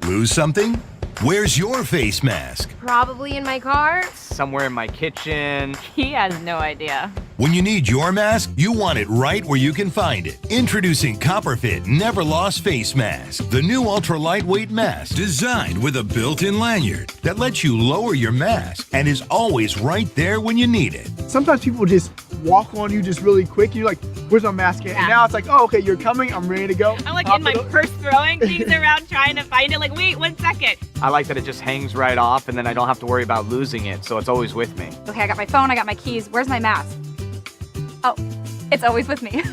Lose something? Where's your face mask? Probably in my car. Somewhere in my kitchen. He has no idea. When you need your mask, you want it right where you can find it. Introducing CopperFit Never Lost Face Mask, the new ultra-lightweight mask designed with a built-in lanyard that lets you lower your mask and is always right there when you need it. Sometimes people just walk on you just really quick. You're like, where's my mask? And now it's like, oh, okay, you're coming. I'm ready to go. I'm like in my purse throwing things around trying to find it. Like, wait, 1 second. I like that it just hangs right off and then I don't have to worry about losing it, so it's always with me. Okay, I got my phone, I got my keys. Where's my mask? Oh, it's always with me.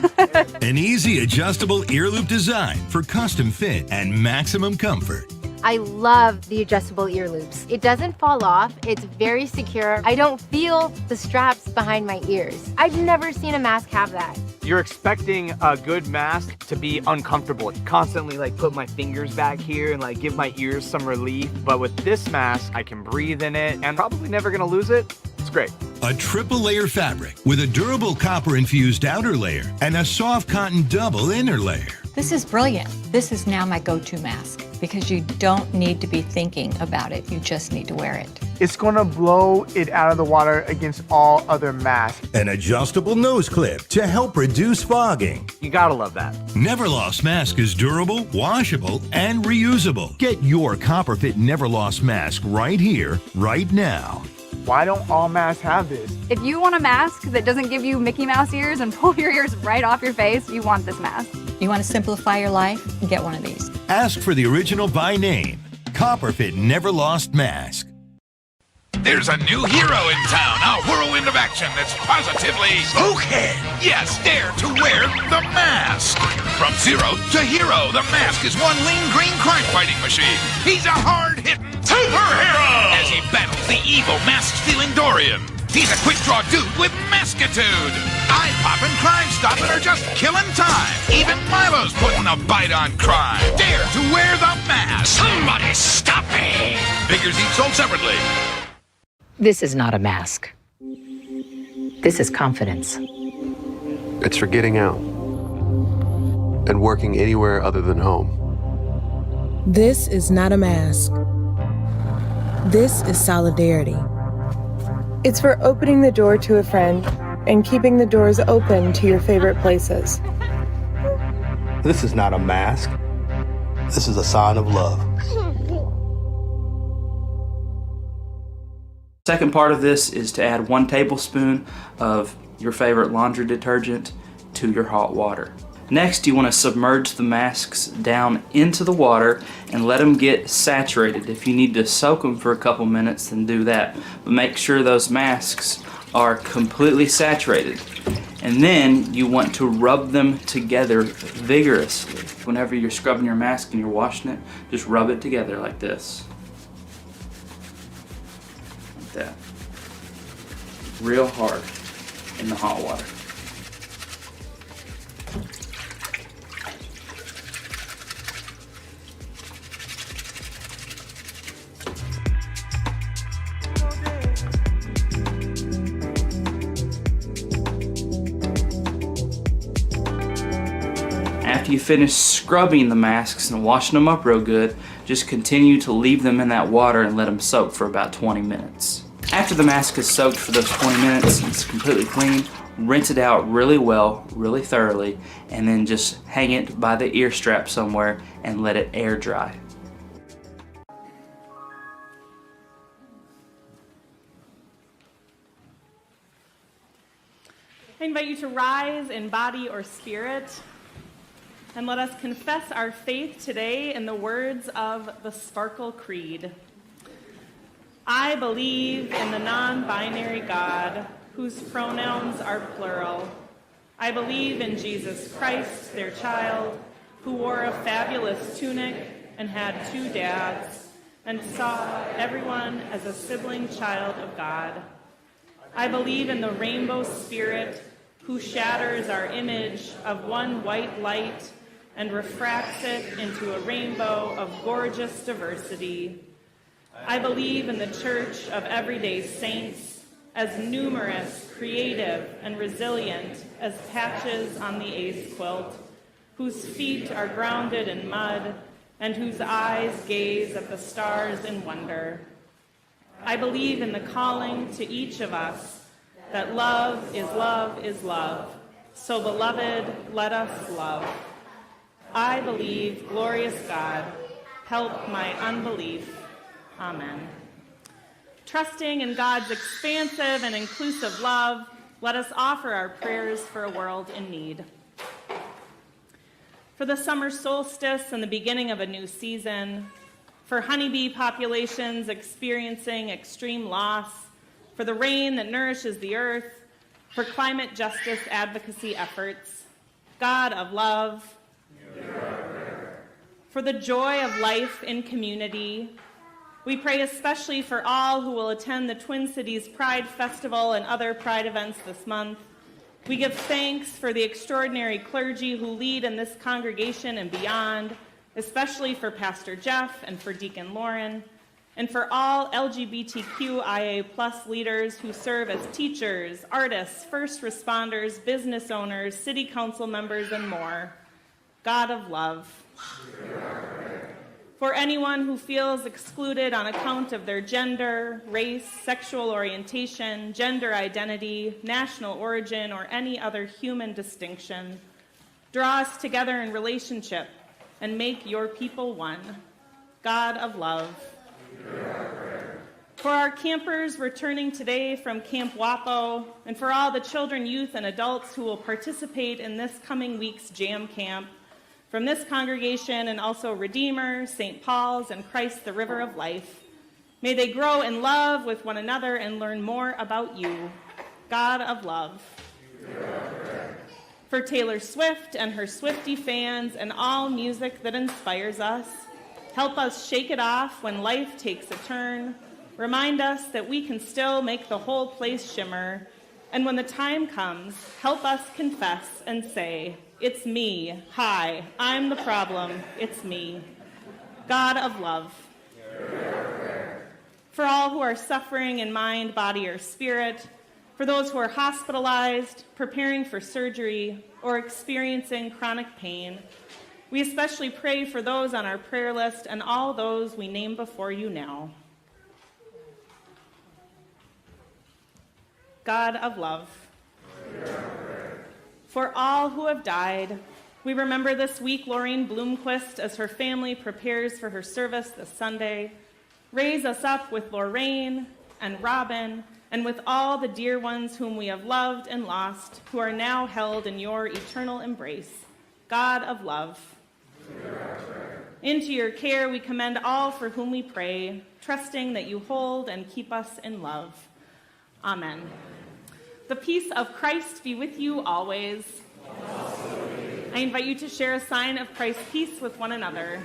An easy adjustable ear loop design for custom fit and maximum comfort. I love the adjustable ear loops. It doesn't fall off. It's very secure. I don't feel the straps behind my ears. I've never seen a mask have that. You're expecting a good mask to be uncomfortable. Constantly like put my fingers back here and like give my ears some relief. But with this mask, I can breathe in it and probably never gonna lose it. It's great. A triple layer fabric with a durable copper infused outer layer and a soft cotton double inner layer. This is brilliant. This is now my go-to mask because you don't need to be thinking about it. You just need to wear it. It's gonna blow it out of the water against all other masks. An adjustable nose clip to help reduce fogging. You gotta love that. Never Lost mask is durable, washable, and reusable. Get your CopperFit Never Lost mask right here, right now. Why don't all masks have this? If you want a mask that doesn't give you Mickey Mouse ears and pull your ears right off your face, you want this mask. You want to simplify your life? Get one of these. Ask for the original by name. CopperFit Never Lost mask. There's a new hero in town, a whirlwind of action that's positively okay. Yes, dare to wear the mask. From zero to hero, the mask is one lean green crime-fighting machine. He's a hard-hitting superhero as he battles the evil mask-stealing Dorian. He's a quick-draw dude with maskitude. Eye-popping, crime-stopping, or just killing time. Even Milo's putting a bite on crime. Dare to wear the mask. Somebody stop me. Figures each sold separately. This is not a mask. This is confidence. It's for getting out and working anywhere other than home. This is not a mask. This is solidarity. It's for opening the door to a friend and keeping the doors open to your favorite places. This is not a mask. This is a sign of love. Second part of this is to add 1 tablespoon of your favorite laundry detergent to your hot water. Next, you want to submerge the masks down into the water and let them get saturated. If you need to soak them for a couple minutes, then do that. But make sure those masks are completely saturated. And then you want to rub them together vigorously. Whenever you're scrubbing your mask and you're washing it, just rub it together like this. Like that. Real hard in the hot water. After you finish scrubbing the masks and washing them up real good, just continue to leave them in that water and let them soak for about 20 minutes. After the mask is soaked for those 20 minutes and it's completely clean, rinse it out really well, really thoroughly, and then just hang it by the ear strap somewhere and let it air dry. I invite you to rise in body or spirit, and let us confess our faith today in the words of the Sparkle Creed. I believe in the non-binary God, whose pronouns are plural. I believe in Jesus Christ, their child, who wore a fabulous tunic and had 2 dads, and saw everyone as a sibling child of God. I believe in the rainbow spirit, who shatters our image of one white light and refracts it into a rainbow of gorgeous diversity. I believe in the Church of Everyday Saints, as numerous, creative, and resilient as patches on the ace quilt, whose feet are grounded in mud and whose eyes gaze at the stars in wonder. I believe in the calling to each of us that love is love is love. So, beloved, let us love. I believe, glorious God, help my unbelief. Amen. Trusting in God's expansive and inclusive love, let us offer our prayers for a world in need. For the summer solstice and the beginning of a new season, for honeybee populations experiencing extreme loss, for the rain that nourishes the earth, for climate justice advocacy efforts, God of love, for the joy of life in community, we pray especially for all who will attend the Twin Cities Pride Festival and other Pride events this month. We give thanks for the extraordinary clergy who lead in this congregation and beyond, especially for Pastor Jeff and for Deacon Lauren, and for all LGBTQIA+ leaders who serve as teachers, artists, first responders, business owners, city council members, and more. God of love. For anyone who feels excluded on account of their gender, race, sexual orientation, gender identity, national origin, or any other human distinction, draw us together in relationship and make your people one. God of love. For our campers returning today from Camp Wapo, and for all the children, youth, and adults who will participate in this coming week's Jam Camp, from this congregation and also Redeemer, St. Paul's, and Christ the River of Life, may they grow in love with one another and learn more about you, God of love. For Taylor Swift and her Swiftie fans and all music that inspires us, help us shake it off when life takes a turn. Remind us that we can still make the whole place shimmer. And when the time comes, help us confess and say, it's me. Hi, I'm the problem. It's me. God of love. For all who are suffering in mind, body, or spirit, for those who are hospitalized, preparing for surgery, or experiencing chronic pain, we especially pray for those on our prayer list and all those we name before you now. God of love. For all who have died, we remember this week Laureen Bloomquist as her family prepares for her service this Sunday. Raise us up with Lorraine and Robin and with all the dear ones whom we have loved and lost, who are now held in your eternal embrace. God of love. Into your care we commend all for whom we pray, trusting that you hold and keep us in love. Amen. The peace of Christ be with you always. I invite you to share a sign of Christ's peace with one another.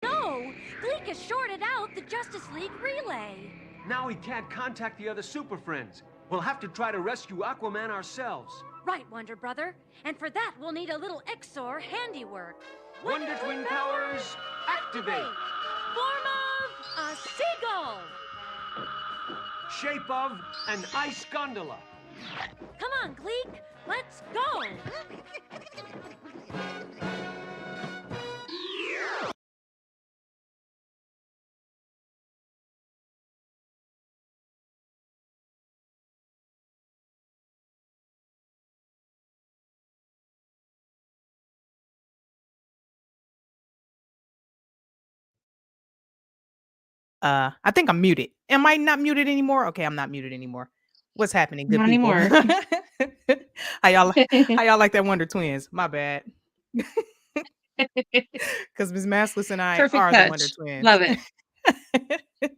No! Gleek has shorted out the Justice League relay. Now we can't contact the other Super Friends. We'll have to try to rescue Aquaman ourselves. Right, Wonder Brother. And for that, we'll need a little Exor handiwork. Wonder Twin powers, activate! Form of a seagull! Shape of an ice gondola. Come on, Gleek. Let's go! I think I'm muted. Am I not muted anymore? Okay, I'm not muted anymore. What's happening, good Not people? anymore. how y'all like that Wonder Twins? My bad. Because Miss Maskless and I Perfect are the Wonder touch. Twins. Love it.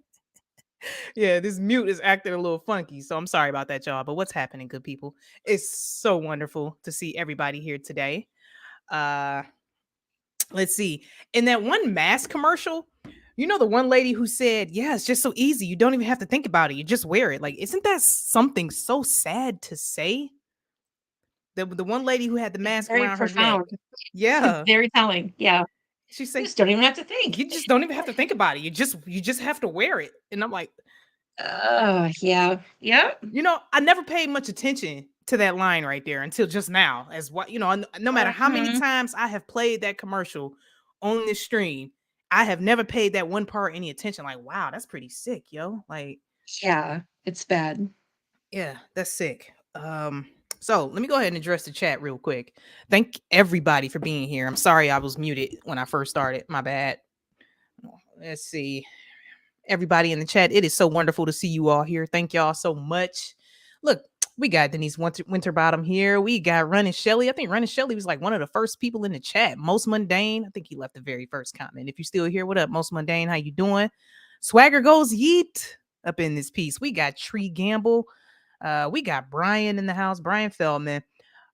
Yeah, this mute is acting a little funky, so I'm sorry about that, y'all. But what's happening, good people? It's so wonderful to see everybody here today. Let's see. In that one mask commercial, you know, the one lady who said, yeah, it's just so easy. You don't even have to think about it. You just wear it. Like, isn't that something so sad to say? The one lady who had the mask Very around her profound. neck. Yeah. Very telling. Yeah. She said, You just don't even have to think. you just don't even have to think about it. You just have to wear it. And I'm like, Yeah. Yep. you know, I never paid much attention to that line right there until just now. As what, you know, no matter how many times I have played that commercial on this stream, I have never paid that one part any attention. Like, wow, that's pretty sick, yo. Like, Yeah. It's bad. yeah, that's sick. So let me go ahead and address the chat real quick. Thank everybody for being here. I'm sorry I was muted when I first started. My bad. Let's see. Everybody in the chat, it is so wonderful to see you all here. Thank y'all so much. Look, we got Denise Winterbottom here. We got Running Shelly. I think Running Shelly was like one of the first people in the chat. Most Mundane. I think he left the very first comment. If you're still here, what up, Most Mundane? How you doing? Swagger Goes Yeet up in this piece. We got Tree Gamble. We got Brian in the house. Brian Feldman.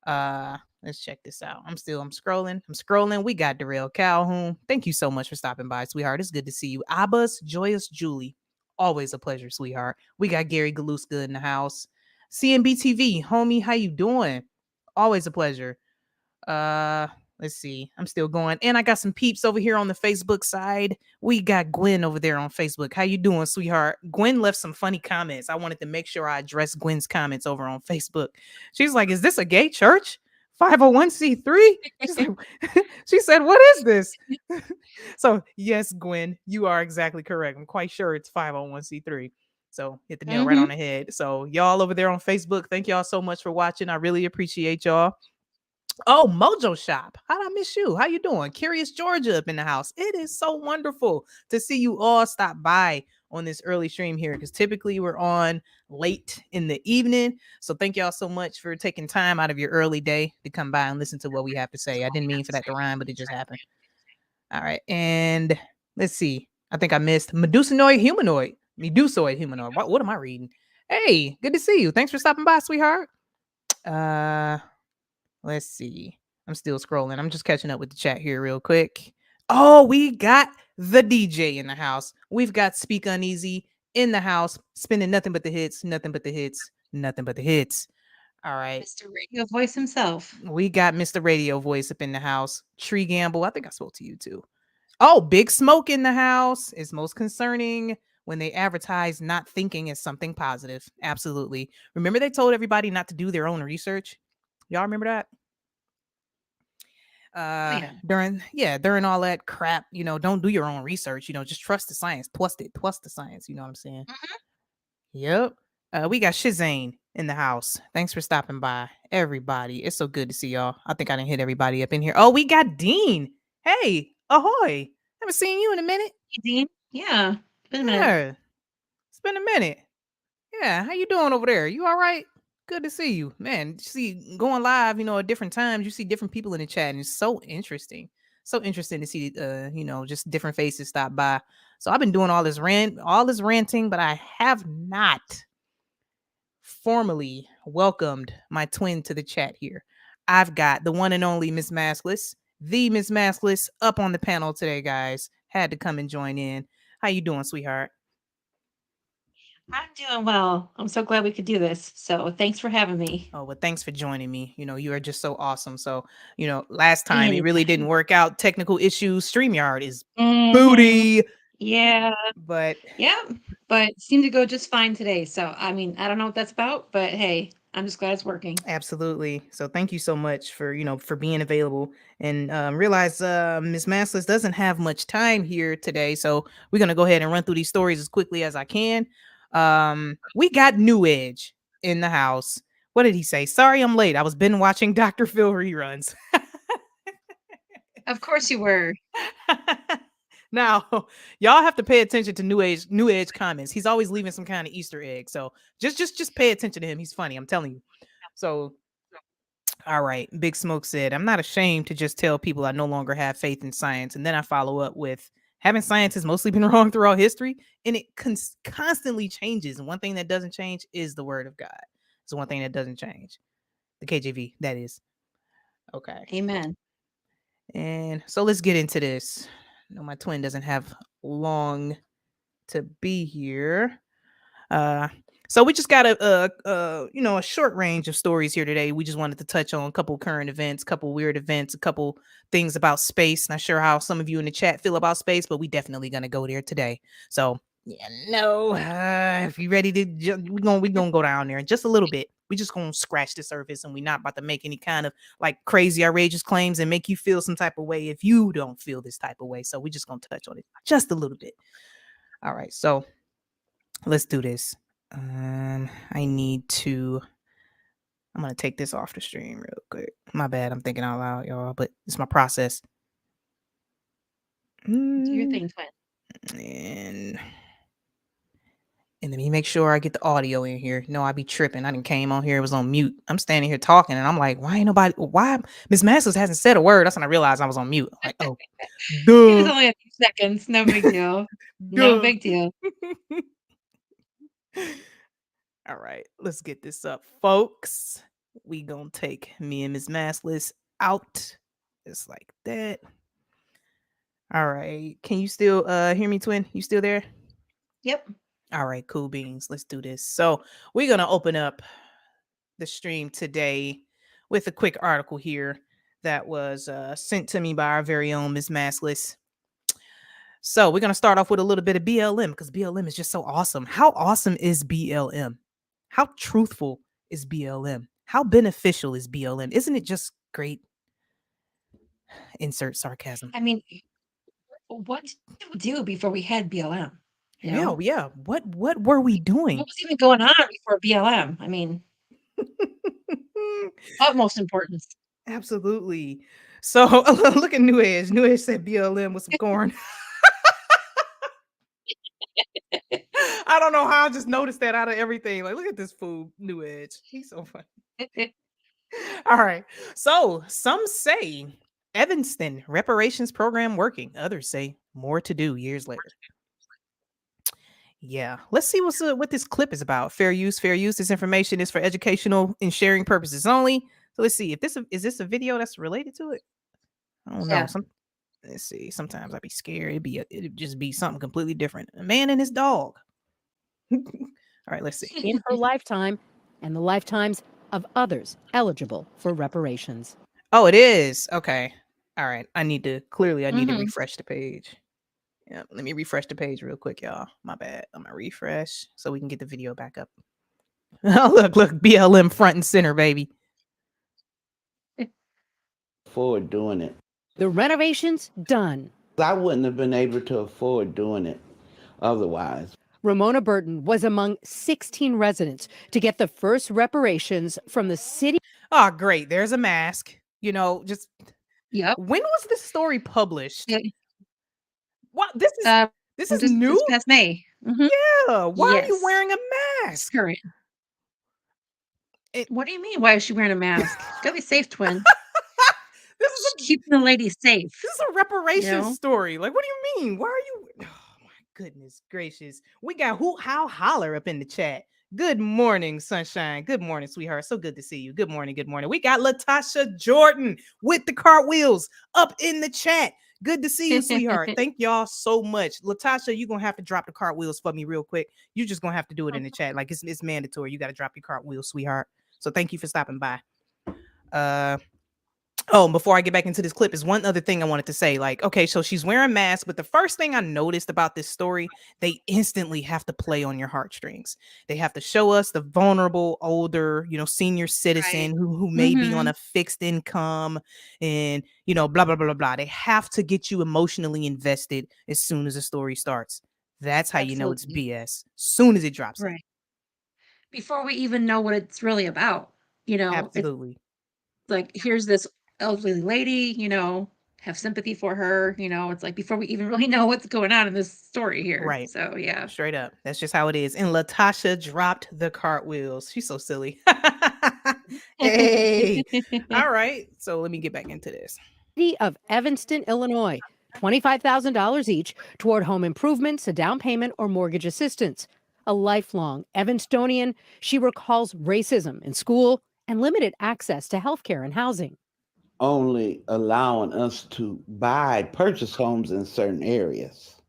Let's check this out. I'm scrolling. We got Darrell Calhoun. Thank you so much for stopping by, sweetheart. It's good to see you. Abbas, Joyous Julie. Always a pleasure, sweetheart. We got Gary Galuska in the house. CNB TV, homie, how you doing? Always a pleasure. Let's see. I'm still going. And I got some peeps over here on the Facebook side. We got Gwen over there on Facebook. How you doing, sweetheart? Gwen left some funny comments. I wanted to make sure I addressed Gwen's comments over on Facebook. She's like, is this a gay church? 501c3? She said, what is this? So, yes, Gwen, you are exactly correct. I'm quite sure it's 501c3. So, hit the nail right on the head. So, y'all over there on Facebook, thank y'all so much for watching. I really appreciate y'all. Oh, Mojo Shop. How'd I miss you? How you doing? Curious Georgia up in the house. It is so wonderful to see you all stop by on this early stream here, because typically we're on late in the evening. So thank y'all so much for taking time out of your early day to come by and listen to what we have to say. I didn't mean for that to rhyme, but it just happened. All right. And let's see. I think I missed Medusoid Humanoid. What am I reading? Hey, good to see you. Thanks for stopping by, sweetheart. Let's see. I'm still scrolling. I'm just catching up with the chat here real quick. Oh, we got the DJ in the house. We've got Speak Uneasy in the house, spinning nothing but the hits, nothing but the hits, nothing but the hits. All right. Mr. Radio Voice himself. We got Mr. Radio Voice up in the house. Tree Gamble. I think I spoke to you too. Oh, Big Smoke in the house. Is most concerning when they advertise not thinking is something positive. Absolutely. Remember they told everybody not to do their own research? Y'all remember that? During all that crap, you know, don't do your own research, you know, just trust the science, trust the science, you know what I'm saying? Yep. We got Shazane in the house. Thanks for stopping by, everybody. It's so good to see y'all. I think I didn't hit everybody up in here. Oh, we got Dean. Hey, ahoy. Haven't seen you in a minute. Hey, Dean. Yeah. It's been a minute. Yeah. It's been a minute. Yeah, how you doing over there? You all right? Good to see you, man. See, going live, at different times, you see different people in the chat, and it's so interesting. So interesting to see, just different faces stop by. So I've been doing all this ranting, but I have not formally welcomed my twin to the chat here. I've got the one and only Miss Maskless, the Miss Maskless, up on the panel today, guys. Had to come and join in. How you doing, sweetheart? I'm doing well. I'm so glad we could do this. So thanks for having me. Oh, well, thanks for joining me. You are just so awesome. So, last time it really didn't Anytime. work out. Technical issues. StreamYard is Mhm. booty. Yeah. But Yeah. But it seemed to go just fine today. So I mean, I don't know what that's about, but hey, I'm just glad it's working. absolutely. So thank you so much for, for being available. And realize Miss Maskless doesn't have much time here today. So we're gonna go ahead and run through these stories as quickly as I can. We got New Edge in the house. What did he say? Sorry, I'm late. I was been watching Dr. Phil reruns. Of course you were. Now, y'all have to pay attention to New Edge comments. He's always leaving some kind of Easter egg. So just pay attention to him. He's funny, I'm telling you. So, all right. Big Smoke said, I'm not ashamed to just tell people I no longer have faith in science. And then I follow up with, having science has mostly been wrong throughout history, and it constantly changes. And one thing that doesn't change is the word of God. It's one thing that doesn't change. The KJV, that is. Okay. Amen. And so let's get into this. No, my twin doesn't have long to be here. So we just got a short range of stories here today. We just wanted to touch on a couple current events, couple weird events, a couple things about space. Not sure how some of you in the chat feel about space, but we definitely gonna go there today. So if you ready to, we gonna go down there just a little bit. We just gonna scratch the surface, and we're not about to make any kind of like crazy, outrageous claims and make you feel some type of way if you don't feel this type of way. So we just gonna touch on it just a little bit. All right, so let's do this. I'm gonna take this off the stream real quick. My bad, I'm thinking out loud, y'all, but it's my process. Do your thing, twin. And let me make sure I get the audio in here. No, I be tripping. I didn't came on here, it was on mute. I'm standing here talking, and I'm like, why Miss Masters hasn't said a word? That's when I realized I was on mute. I'm like, oh, It was duh. only a few seconds. No big deal. No Duh. big deal. All right, let's get this up, folks. We gonna take me and Miss Maskless out just like that. All right, can you still hear me, twin? You still there? Yep. All right, cool beans. Let's do this. So we're gonna open up the stream today with a quick article here that was sent to me by our very own Miss Maskless. So we're gonna start off with a little bit of BLM because BLM is just so awesome. How awesome is BLM? How truthful is BLM? How beneficial is BLM? Isn't it just great? Insert sarcasm. I mean, what did we do before we had BLM? You know? Yeah. What were we doing? What was even going on before BLM? I mean, utmost importance. Absolutely. So look at New Edge. New Edge said BLM with some corn. I don't know how I just noticed that out of everything. Like, look at this fool, New Edge. He's so funny. All right. So some say Evanston reparations program working. Others say more to do years later. Yeah. Let's see what this clip is about. Fair use, fair use. This information is for educational and sharing purposes only. So let's see if is this a video that's related to it? I don't know. Let's see. Sometimes I'd be scared. It'd just be something completely different. A man and his dog. All right, let's see. In her lifetime and the lifetimes of others eligible for reparations. Oh, it is. Okay. All right. I need to refresh the page. Yeah, let me refresh the page real quick, y'all. My bad. I'm gonna refresh so we can get the video back up. look, BLM front and center, baby. Afford doing it. The renovation's done. I wouldn't have been able to afford doing it otherwise. Ramona Burton was among 16 residents to get the first reparations from the city. Oh, great. There's a mask. Just yep. When was this story published? What? This is new? This past May. Yeah. Why are you wearing a mask? Current. What do you mean? Why is she wearing a mask? Gotta be safe, twin. This is Keeping the lady safe. This is a reparations You know? story. Like, what do you mean? Why are you? Oh my goodness gracious! We got Hoot How Holler up in the chat. Good morning, sunshine. Good morning, sweetheart. So good to see you. Good morning. Good morning. We got Latasha Jordan with the cartwheels up in the chat. Good to see you, sweetheart. Thank y'all so much. Latasha, you're gonna have to drop the cartwheels for me real quick. You're just gonna have to do it in the chat. Like it's mandatory. You gotta drop your cartwheels, sweetheart. So thank you for stopping by. Oh, and before I get back into this clip, is one other thing I wanted to say. Like, okay, so she's wearing a mask, but the first thing I noticed about this story, they instantly have to play on your heartstrings. They have to show us the vulnerable, older, senior citizen who may be on Mhm. a fixed income and, blah, blah, blah, blah, blah. They have to get you emotionally invested as soon as the story starts. That's how you know it's Absolutely. BS. Soon as it drops in. Right. Before we even know what it's really about, it's Absolutely. like, here's this elderly lady, have sympathy for her, it's like before we even really know what's going on in this story here. Right. So, yeah. Straight up. That's just how it is. And Latasha dropped the cartwheels. She's so silly. Hey. All right. So let me get back into this. City of Evanston, Illinois, $25,000 each toward home improvements, a down payment, or mortgage assistance. A lifelong Evanstonian, she recalls racism in school and limited access to health care and housing. Only allowing us to purchase homes in certain areas.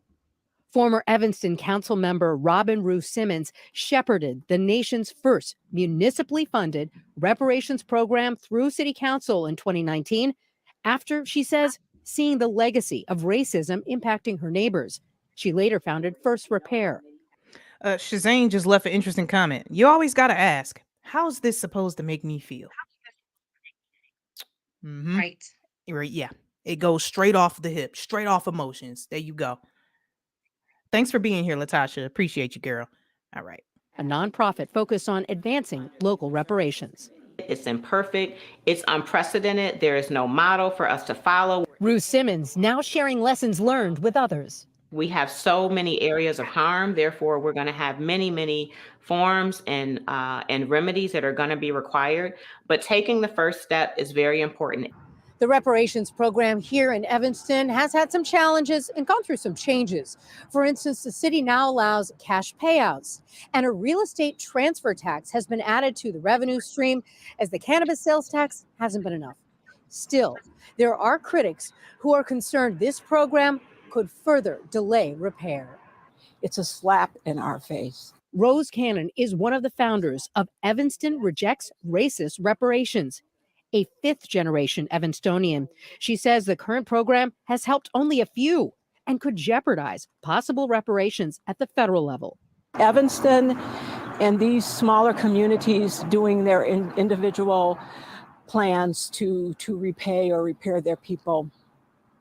Former Evanston Council member Robin Rue Simmons shepherded the nation's first municipally funded reparations program through City Council in 2019 after, she says, seeing the legacy of racism impacting her neighbors. She later founded First Repair. Shazane just left an interesting comment. You always got to ask, how's this supposed to make me feel? Right. Right. Yeah. It goes straight off the hip, straight off emotions. There you go. Thanks for being here, Latasha. Appreciate you, girl. All right. A nonprofit focused on advancing local reparations. It's imperfect. It's unprecedented. There is no model for us to follow. Rue Simmons now sharing lessons learned with others. We have so many areas of harm. Therefore, we're going to have many, many forms and remedies that are going to be required. But taking the first step is very important. The reparations program here in Evanston has had some challenges and gone through some changes. For instance, the city now allows cash payouts, and a real estate transfer tax has been added to the revenue stream, as the cannabis sales tax hasn't been enough. Still, there are critics who are concerned this program could further delay repair. It's a slap in our face. Rose Cannon is one of the founders of Evanston Rejects Racist Reparations, a fifth-generation Evanstonian. She says the current program has helped only a few and could jeopardize possible reparations at the federal level. Evanston and these smaller communities doing their individual plans to repay or repair their people,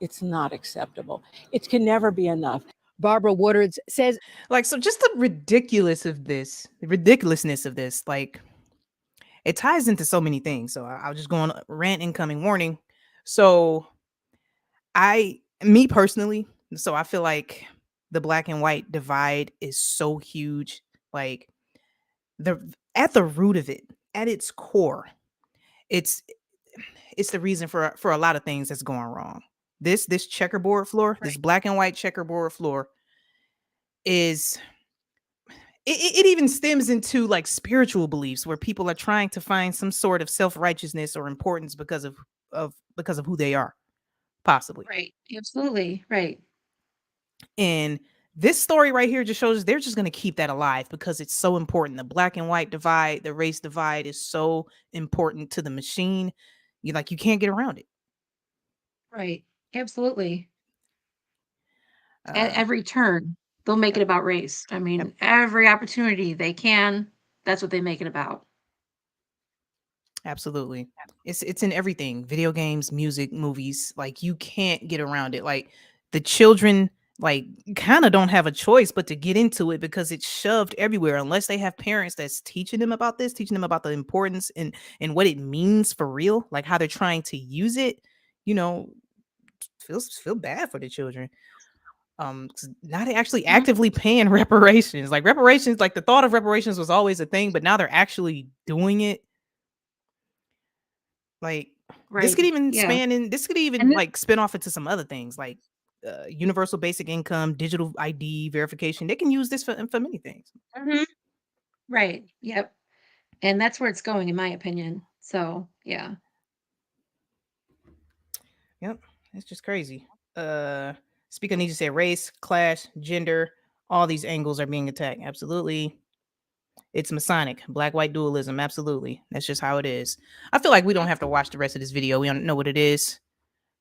it's not acceptable. It can never be enough. Barbara Woodards says, so just the ridiculousness of this, like, it ties into so many things. So I'll just go on a rant incoming warning. So me personally, I feel like the black and white divide is so huge. Like at the root of it, at its core, it's the reason for a lot of things that's going wrong. This checkerboard floor, this black and white checkerboard floor is it even stems into like spiritual beliefs where people are trying to find some sort of self-righteousness or importance because of who they are, possibly. Right. Absolutely. Right. And this story right here just shows us they're just going to keep that alive because it's so important. The black and white divide, the race divide is so important to the machine. You can't get around it. Right. Absolutely. At every turn, they'll make it about race. I mean, every opportunity they can, that's what they make it about. Absolutely. It's in everything. Video games, music, movies. Like, you can't get around it. Like, the children kind of don't have a choice but to get into it because it's shoved everywhere unless they have parents that's teaching them about this, teaching them about the importance and what it means for real, like how they're trying to use it. Feel bad for the children. 'Cause now they're actually actively paying reparations. Like, reparations, like the thought of reparations was always a thing, but now they're actually doing it. Like this Right. could even Yeah. span in. This could even And this, like spin off into some other things like universal basic income, digital ID verification. They can use this for many things. Mhm. Right. Yep. And that's where it's going, in my opinion. So yeah. Yep, it's just crazy. Speaker needs to say race, class, gender. All these angles are being attacked. Absolutely. It's Masonic, black white dualism. Absolutely. That's just how it is. I feel like we don't have to watch the rest of this video. We don't know what it is.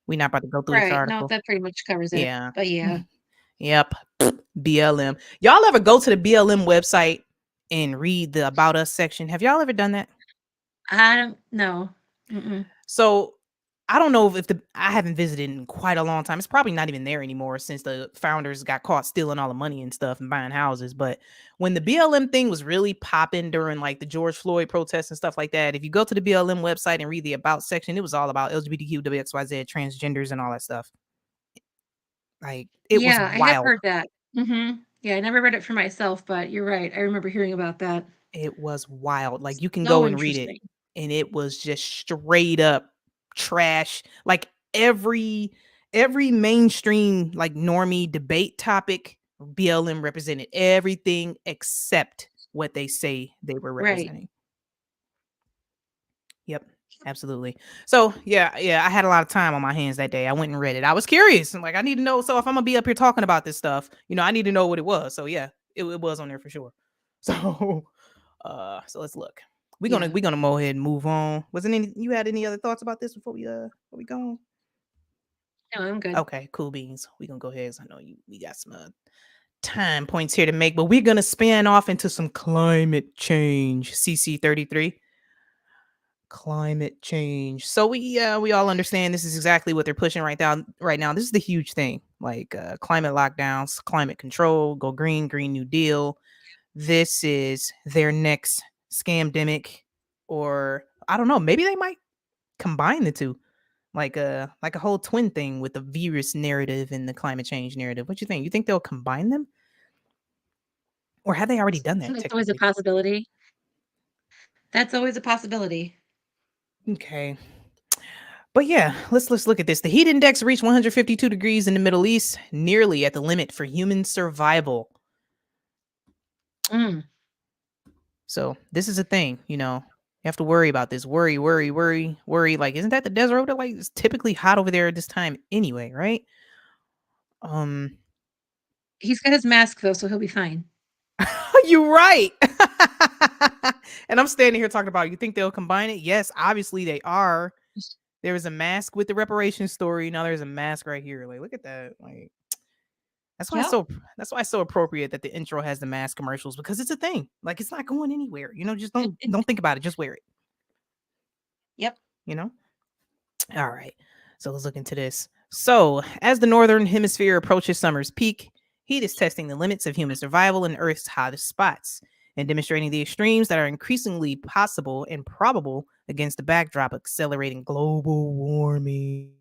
We're not about to go through this Right. No, article. that pretty much covers it. Yeah. But yeah. Yep. BLM. Y'all ever go to the BLM website and read the About Us section? Have y'all ever done that? I don't know. Mm-mm. So I don't know if I haven't visited in quite a long time. It's probably not even there anymore since the founders got caught stealing all the money and stuff and buying houses. But when the BLM thing was really popping during like the George Floyd protests and stuff like that, if you go to the BLM website and read the About section, it was all about LGBTQ, WXYZ, transgenders, and all that stuff. Like it was Yeah, I have wild. heard that. Yeah, I never read it for myself, but you're right. I remember hearing about that. It was wild. Like you can So go and read it, interesting. and it was just straight up trash. Like every mainstream like normie debate topic, BLM represented everything except what they say they were Right. representing. Yep, absolutely. So yeah, I had a lot of time on my hands that day. I went and read it. I was curious. I'm like, I need to know. So if I'm gonna be up here talking about this stuff, I need to know what it was. So yeah, it was on there for sure. So so let's look. We're Yeah. gonna go ahead and move on. Wasn't any you had any other thoughts about this before we go on? No, I'm good. Okay, cool beans. We're gonna go ahead. 'Cause I know we got some time points here to make, but we're gonna span off into some climate change. CC 33. Climate change. So we all understand this is exactly what they're pushing right now. Right now, this is the huge thing. Like climate lockdowns, climate control, go green, Green New Deal. This is their next scamdemic, or I don't know, maybe they might combine the two. Like a whole twin thing with the virus narrative and the climate change narrative. What you think? You think they'll combine them? Or have they already done that That's always a technically? possibility. That's always a possibility. Okay. But yeah, let's look at this. The heat index reached 152 degrees in the Middle East, nearly at the limit for human survival. Mm. So this is a thing, you have to worry about this. Worry. Like, isn't that the desert over there? Like, it's typically hot over there at this time anyway, right? He's got his mask though, so he'll be fine. You're right. And I'm standing here talking about, you think they'll combine it? Yes, obviously they are. There is a mask with the reparations story. Now there's a mask right here. Like, look at that. Like, that's why that's why it's so appropriate that the intro has the mask commercials, because it's a thing. Like, it's not going anywhere. Just don't think about it. Just wear it. Yep. All right. So let's look into this. So, as the northern hemisphere approaches summer's peak, heat is testing the limits of human survival in Earth's hottest spots and demonstrating the extremes that are increasingly possible and probable against the backdrop of accelerating global warming.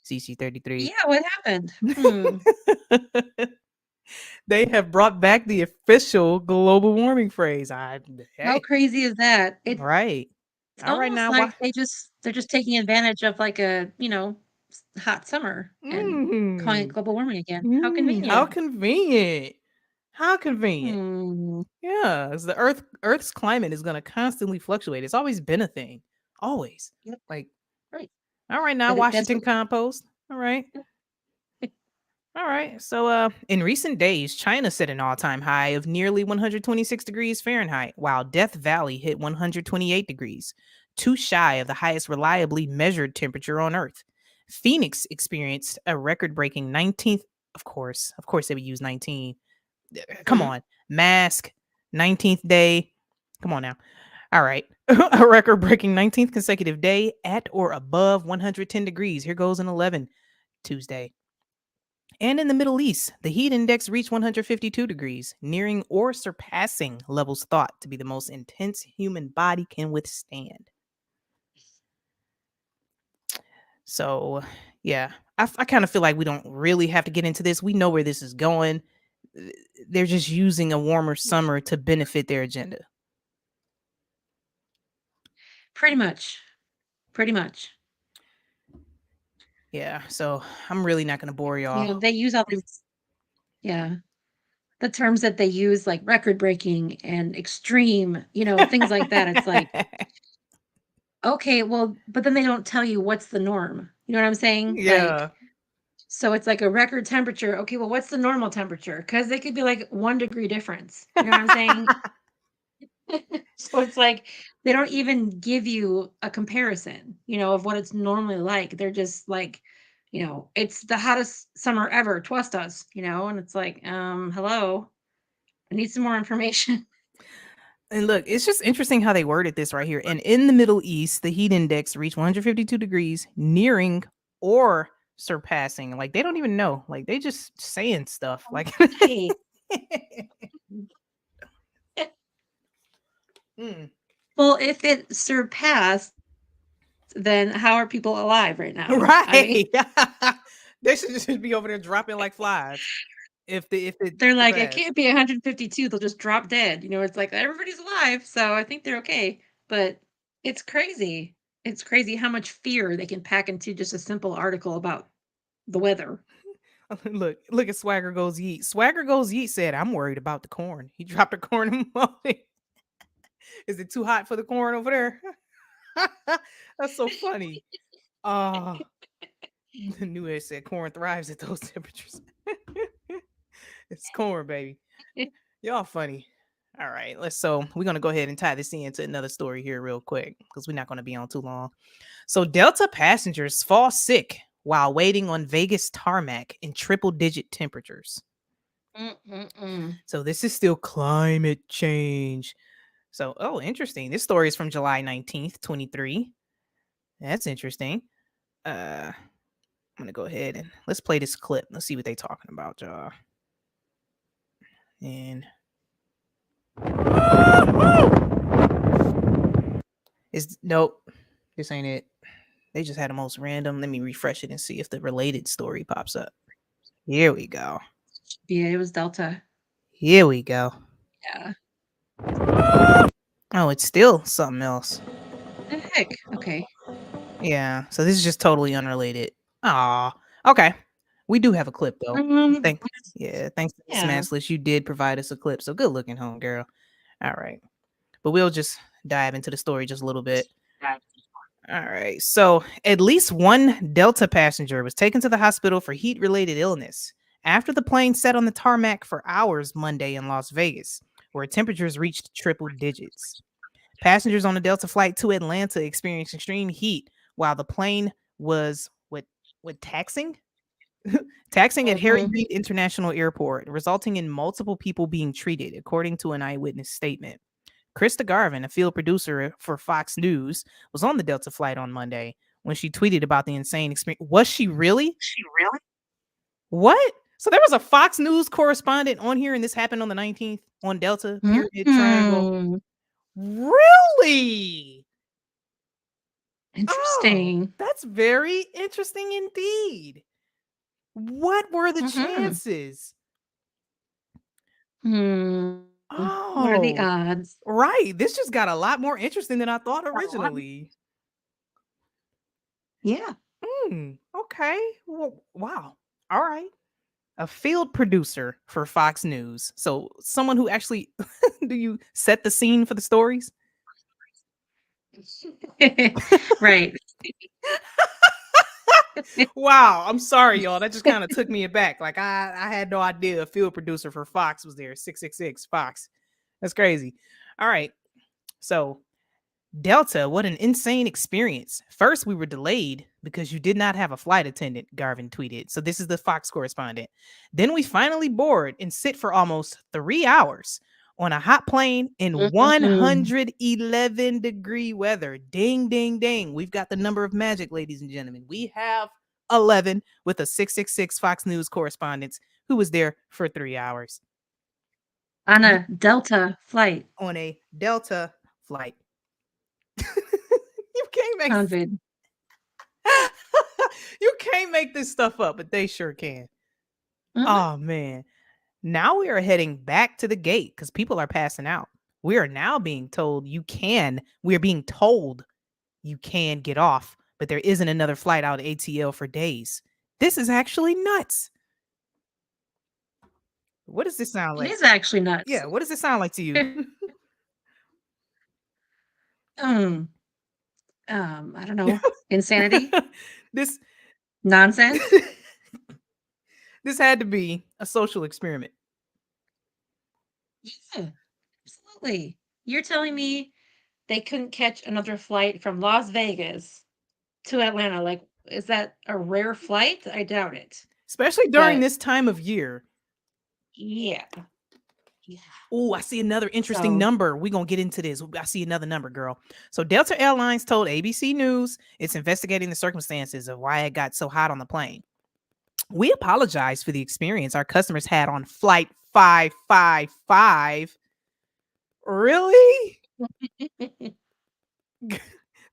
CC 33. Yeah, what happened? They have brought back the official global warming phrase. How crazy is that? Right. It's All right, almost now like they're just taking advantage of like a, hot summer and calling it global warming again. How convenient. How convenient. How convenient. Yeah, 'cause the Earth's climate is going to constantly fluctuate. It's always been a thing. Always. Yep. Like, Right. all right, now But Washington compost. All right. All right. So in recent days, China set an all-time high of nearly 126 degrees Fahrenheit, while Death Valley hit 128 degrees, too shy of the highest reliably measured temperature on Earth. Phoenix experienced a record-breaking 19th, of course they would use 19. Come on. Mask, 19th day. Come on now. All right. A record-breaking 19th consecutive day at or above 110 degrees. Here goes an 11, Tuesday. And in the Middle East, the heat index reached 152 degrees, nearing or surpassing levels thought to be the most intense human body can withstand. So, yeah, I kind of feel like we don't really have to get into this. We know where this is going. They're just using a warmer summer to benefit their agenda. Pretty much. Pretty much. Yeah, so I'm really not gonna bore y'all. They use all these, yeah, the terms that they use, like record breaking and extreme, things like that. It's like, okay, well, but then they don't tell you what's the norm. You know what I'm saying? Like, Yeah. so it's like a record temperature. Okay, well, what's the normal temperature? Because they could be like 1 degree difference. You know what I'm saying? So it's like they don't even give you a comparison, of what it's normally like. They're just like, it's the hottest summer ever. Trust us, and it's like, hello, I need some more information. And look, it's just interesting how they worded this right here. And in the Middle East, the heat index reached 152 degrees, nearing or surpassing. Like they don't even know. Like they just saying stuff. Like Hey. Well, if it surpassed, then how are people alive right now? Right. They should just be over there dropping like flies. If They're like, it surpassed. can't be 152. They'll just drop dead. It's like everybody's alive, so I think they're okay. But it's crazy. It's crazy how much fear they can pack into just a simple article about the weather. Look at Swagger Goes Yeet. Swagger Goes Yeet said, I'm worried about the corn. He dropped a corn emoji. Is it too hot for the corn over there? That's so funny. The new air said corn thrives at those temperatures. It's corn, baby. Y'all funny. All right, we're gonna go ahead and tie this into another story here real quick because we're not gonna be on too long. So Delta passengers fall sick while waiting on Vegas tarmac in triple-digit temperatures. So this is still climate change. So, interesting. This story is from July 19th, 23. That's interesting. I'm gonna go ahead and let's play this clip. Let's see what they talking about, y'all. And nope, this ain't it. They just had the most random. Let me refresh it and see if the related story pops up. Here we go. Yeah, it was Delta. Here we go. Yeah. Oh, it's still something else. The heck? Okay. Yeah, so this is just totally unrelated. Aw, okay. We do have a clip though. Thanks to Miss Maskless, you did provide us a clip. So good looking, home girl. All right, but we'll just dive into the story just a little bit. All right, so at least one Delta passenger was taken to the hospital for heat-related illness after the plane sat on the tarmac for hours Monday in Las Vegas, where temperatures reached triple digits. Passengers on the Delta flight to Atlanta experienced extreme heat while the plane was taxing at Harry Reid International Airport, resulting in multiple people being treated, according to an eyewitness statement. Krista Garvin, a field producer for Fox News, was on the Delta flight on Monday when she tweeted about the insane experience. Was she really? What? So there was a Fox News correspondent on here, and this happened on the 19th on Delta Pyramid Triangle. Really? Interesting. That's very interesting indeed. What were the chances? What are the odds? Right. This just got a lot more interesting than I thought originally. Yeah. Okay. Well, wow. All right. A field producer for Fox News. So someone who actually do you set the scene for the stories? Right. Wow, I'm sorry, y'all. That just kind of took me aback. Like I had no idea a field producer for Fox was there. 666 Fox. That's crazy. All right. So Delta, what an insane experience. First, we were delayed because you did not have a flight attendant, Garvin tweeted. So this is the Fox correspondent. Then we finally board and sit for almost 3 hours on a hot plane in 111-degree weather. Ding, ding, ding. We've got the number of magic, ladies and gentlemen. We have 11 with a 666 Fox News correspondent who was there for 3 hours. On a Delta flight. On a Delta flight. You can't make you can't make this stuff up, but they sure can. Oh man. Now we are heading back to the gate because people are passing out. We are now being told we are being told you can get off, but there isn't another flight out of ATL for days. This is actually nuts. What does this sound It like? is actually nuts. Yeah, what does it sound like to you? I don't know. Insanity? This Nonsense? this had to be a social experiment. Yeah, absolutely. You're telling me they couldn't catch another flight from Las Vegas to Atlanta? Like, is that a rare flight? I doubt it. Especially during But this time of year. yeah. Yeah. Oh, I see another interesting So number. We're going to get into this. I see another number, girl. So Delta Airlines told ABC News it's investigating the circumstances of why it got so hot on the plane. We apologize for the experience our customers had on flight 555. Really?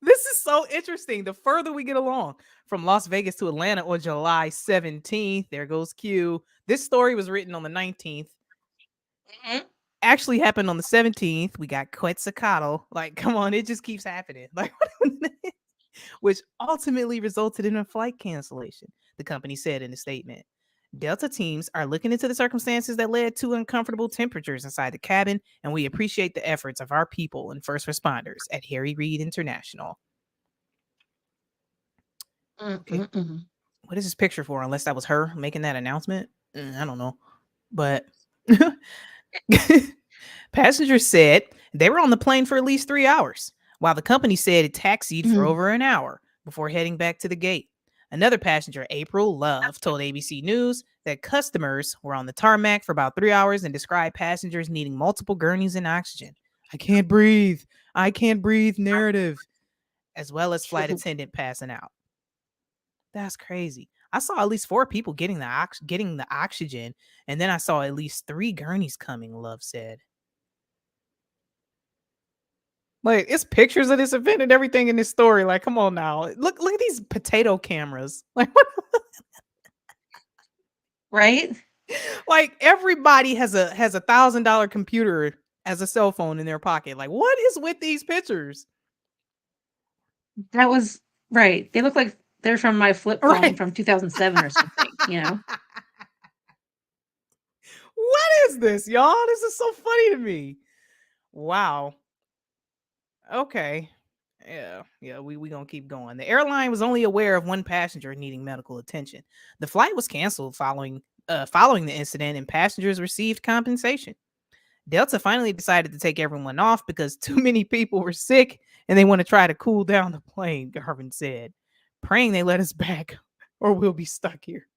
This is so interesting. The further we get along, from Las Vegas to Atlanta on July 17th, there goes Q. This story was written on the 19th. Actually happened on the 17th. We got Quetzalcoatl. Like, come on, it just keeps happening. Like, which ultimately resulted in a flight cancellation, the company said in a statement. Delta teams are looking into the circumstances that led to uncomfortable temperatures inside the cabin, and we appreciate the efforts of our people and first responders at Harry Reid International. Okay. What is this picture for? Unless that was her making that announcement? I don't know. But passengers said they were on the plane for at least 3 hours, while the company said it taxied for over an hour before heading back to the gate. Another passenger, April Love, told ABC News that customers were on the tarmac for about 3 hours and described passengers needing multiple gurneys and oxygen. I can't breathe narrative, as well as flight attendant passing out. That's crazy. I saw at least 4 people getting the oxygen, and then I saw at least 3 gurneys coming, Love said. Like, it's pictures of this event and everything in this story. Like, come on now. Look at these potato cameras. Like, what? right? Like, everybody has a $1,000 computer as a cell phone in their pocket. Like, what is with these pictures? That was right. They look like they're from my flip phone from 2007 or something, you know? What is this, y'all? This is so funny to me. Wow. Okay. Yeah, we gonna keep going. The airline was only aware of 1 passenger needing medical attention. The flight was canceled following the incident, and passengers received compensation. Delta finally decided to take everyone off because too many people were sick and they want to try to cool down the plane, Garvin said, praying they let us back or we'll be stuck here.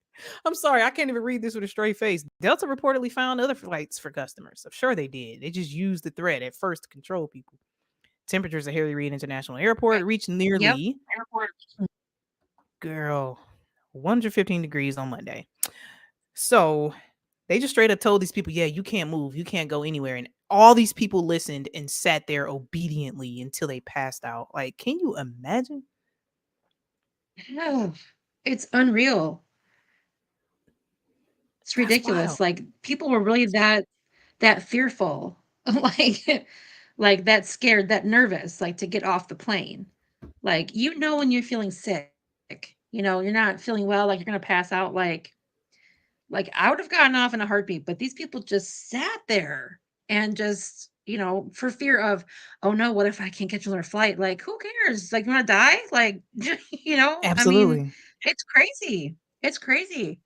I'm sorry, I can't even read this with a straight face. Delta reportedly found other flights for customers. I'm sure they did. They just used the threat at first to control people. Temperatures at Harry Reid International Airport reached nearly, girl, 115 degrees on Monday. So they just straight up told these people, yeah, you can't move. You can't go anywhere. And all these people listened and sat there obediently until they passed out. Like, can you imagine? Oh, it's unreal. It's That's ridiculous. wild. Like, people were really that fearful, like that scared, that nervous, like to get off the plane. Like, you know, when you're feeling sick, you know, you're not feeling well, like you're gonna pass out, like I would have gotten off in a heartbeat, but these people just sat there and just, you know, for fear of, oh no, what if I can't catch another flight? Like, who cares? Like, you want to die? Like, you know, I mean, Absolutely. it's crazy. It's crazy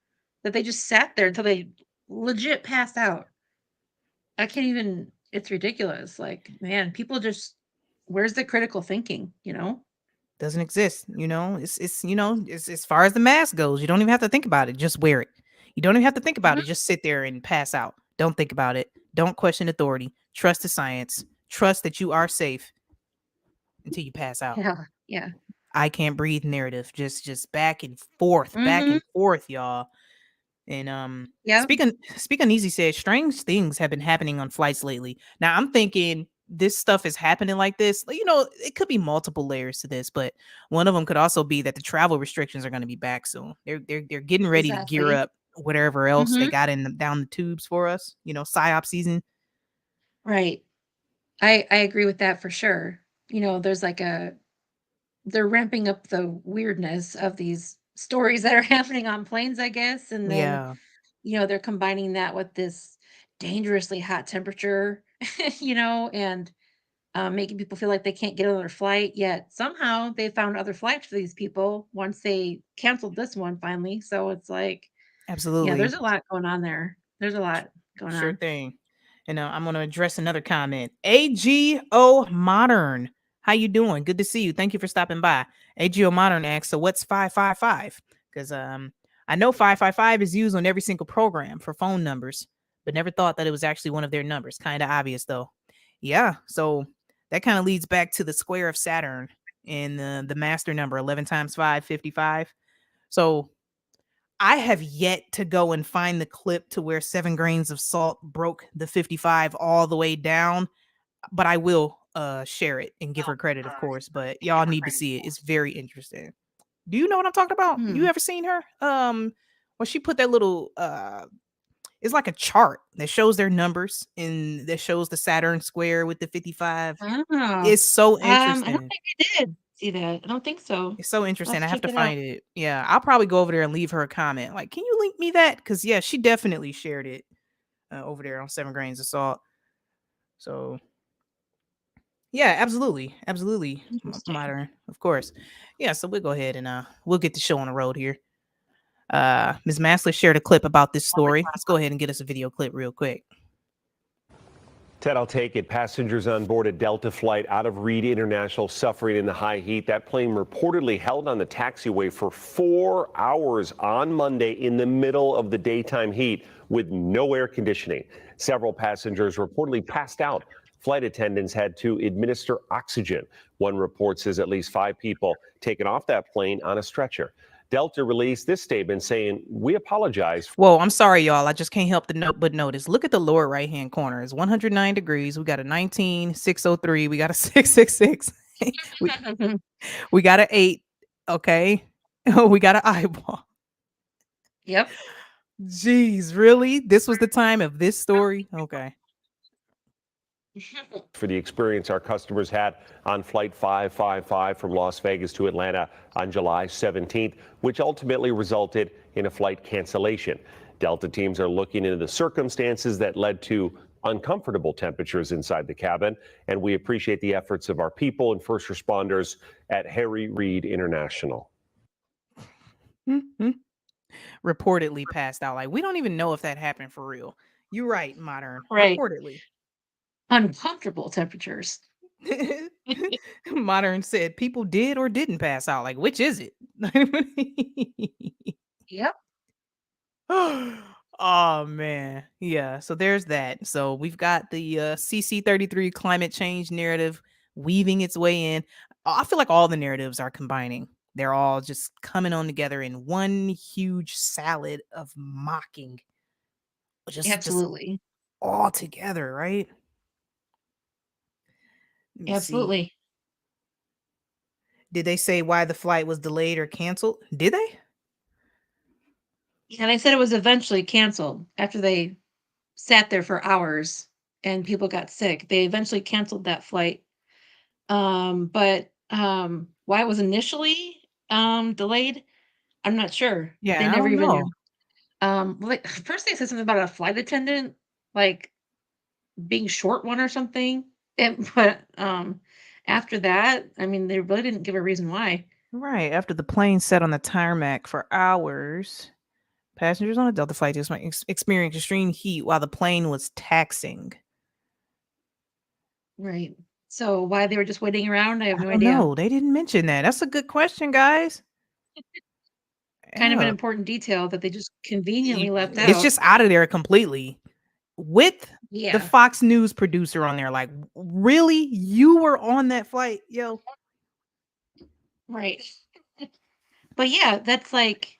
that they just sat there until they legit passed out. I can't even, it's ridiculous. Like, man, people just, where's the critical thinking, you know? Doesn't exist. You know, it's you know, it's as far as the mask goes, you don't even have to think about it. Just wear it. You don't even have to think about it. Just sit there and pass out. Don't think about it. Don't question authority. Trust the science. Trust that you are safe until you pass out. Yeah. Yeah. I can't breathe narrative. Just back and forth, y'all. And Yeah. speaking easy said, strange things have been happening on flights lately. Now I'm thinking this stuff is happening like this. You know, it could be multiple layers to this, but one of them could also be that the travel restrictions are going to be back soon. They're getting ready to gear Exactly. up whatever else they got down the tubes for us. You know, psyop season. Right. I agree with that for sure. You know, there's like a they're ramping up the weirdness of these stories that are happening on planes, I guess, and then, Yeah. they're combining that with this dangerously hot temperature, and making people feel like they can't get another flight. Yet somehow they found other flights for these people once they canceled this one finally. So it's like, yeah, Absolutely. there's a lot going on there. There's a lot going Sure on. thing. And I'm going to address another comment. AGO Modern. How you doing? Good to see you. Thank you for stopping by. AGO Modern asks, so what's 555? Because I know 555 is used on every single program for phone numbers, but never thought that it was actually one of their numbers. Kind of obvious, though. Yeah, so that kind of leads back to the square of Saturn and the master number, 11 times 5, 55. So I have yet to go and find the clip to where 7 grains of salt broke the 55 all the way down, but I will share it and give her credit, of course. But y'all need to see it. It's very interesting. Do you know what I'm talking about? You Hmm. ever seen her? Well, she put that little it's like a chart that shows their numbers and that shows the Saturn square with the 55. Oh, It's so I don't interesting. think I did see that. I don't think so. It's so I'll interesting. have I to have check to it out. find it. Yeah, I'll probably go over there and leave her a comment. Like, can you link me that? Because yeah, she definitely shared it over there on 7 grains of salt. So yeah, absolutely, absolutely, Interesting. modern, of course. Yeah, so we'll go ahead and we'll get the show on the road here. Miss Maskless shared a clip about this story. Let's go ahead and get us a video clip real quick. Ted, I'll take it. Passengers on board a Delta flight out of Reed International suffering in the high heat. That plane reportedly held on the taxiway for 4 hours on Monday in the middle of the daytime heat with no air conditioning. Several passengers reportedly passed out. Flight attendants had to administer oxygen. One report says at least 5 people taken off that plane on a stretcher. Delta released this statement saying, "We apologize." Whoa, I'm sorry, y'all. I just can't help but notice. Look at the lower right hand corner. It's 109 degrees. We got a 19, 603. We got a 666. we got an 8. Okay. We got an eyeball. Yep. Jeez, really? This was the time of this story? Okay. For the experience our customers had on Flight 555 from Las Vegas to Atlanta on July 17th, which ultimately resulted in a flight cancellation. Delta teams are looking into the circumstances that led to uncomfortable temperatures inside the cabin, and we appreciate the efforts of our people and first responders at Harry Reid International. Reportedly passed out. Like, we don't even know if that happened for real. You're right, modern. Right. Reportedly. Uncomfortable temperatures. Modern said people did or didn't pass out. Like, which is it? Yep. Oh man. Yeah. So there's that. So we've got the CC33 climate change narrative weaving its way in. I feel like all the narratives are combining. They're all just coming on together in one huge salad of mocking. Just Absolutely. all together, right? Let me see. Absolutely. Did they say why the flight was delayed or canceled? Did they? Yeah, they said it was eventually canceled after they sat there for hours and people got sick. They eventually canceled that flight. But why it was initially delayed, I'm not sure. Yeah, They I never don't even know. like first they said something about a flight attendant like being short one or something. But after that, I mean, they really didn't give a reason why. Right. After the plane sat on the tarmac for hours, passengers on a Delta flight just experienced extreme heat while the plane was taxiing. Right. So why they were just waiting around, I have I no don't idea. know. They didn't mention that. That's a good question, guys. Kind of an Yeah. important detail that they just conveniently left It's out. just out of there completely with the Yeah. Fox News producer on there. Like, really? You were on that flight? Yo. Right. But yeah, that's like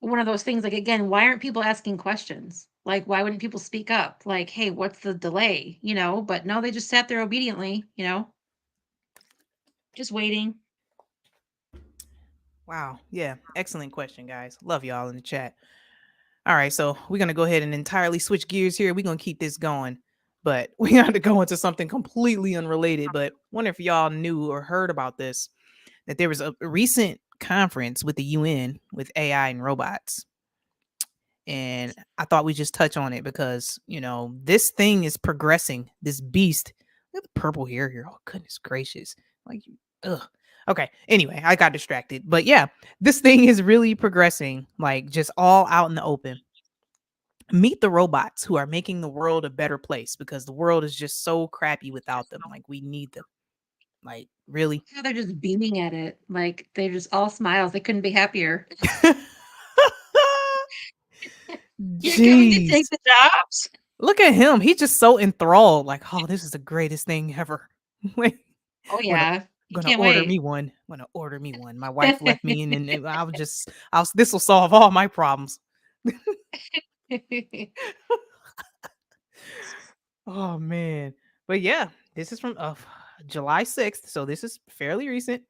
one of those things. Like, again, why aren't people asking questions? Like, why wouldn't people speak up? Like, hey, what's the delay? But no, they just sat there obediently, just waiting. Wow. Yeah. Excellent question, guys. Love y'all in the chat. All right. So we're going to go ahead and entirely switch gears here. We're going to keep this going, but we got to go into something completely unrelated. But wonder if y'all knew or heard about this. that there was a recent conference with the UN with AI and robots. And I thought we just touch on it because, this thing is progressing. This beast. Look at the purple hair here. Oh, goodness gracious. Like, ugh. Okay. Anyway, I got distracted. But yeah, this thing is really progressing, like just all out in the open. Meet the robots who are making the world a better place because the world is just so crappy without them. Like, we need them. Like, really? Yeah, they're just beaming at it. Like they're just all smiles. They couldn't be happier. You're coming to take Jeez. the jobs. Look at him. He's just so enthralled. Like, oh, this is the greatest thing ever. Like, Oh yeah. You gonna can't order me wait. one. Gonna order me one. My wife left me, and then this will solve all my problems. Oh man. But yeah, this is from July 6th, so this is fairly recent.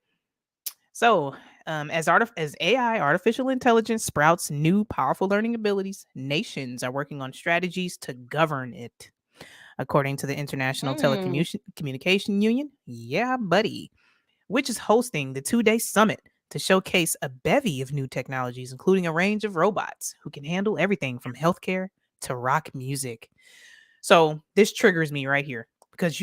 So, as AI, artificial intelligence, sprouts new powerful learning abilities, nations are working on strategies to govern it. According to the International Telecommunication Union, yeah, buddy, which is hosting the 2-day summit to showcase a bevy of new technologies, including a range of robots who can handle everything from healthcare to rock music. So this triggers me right here because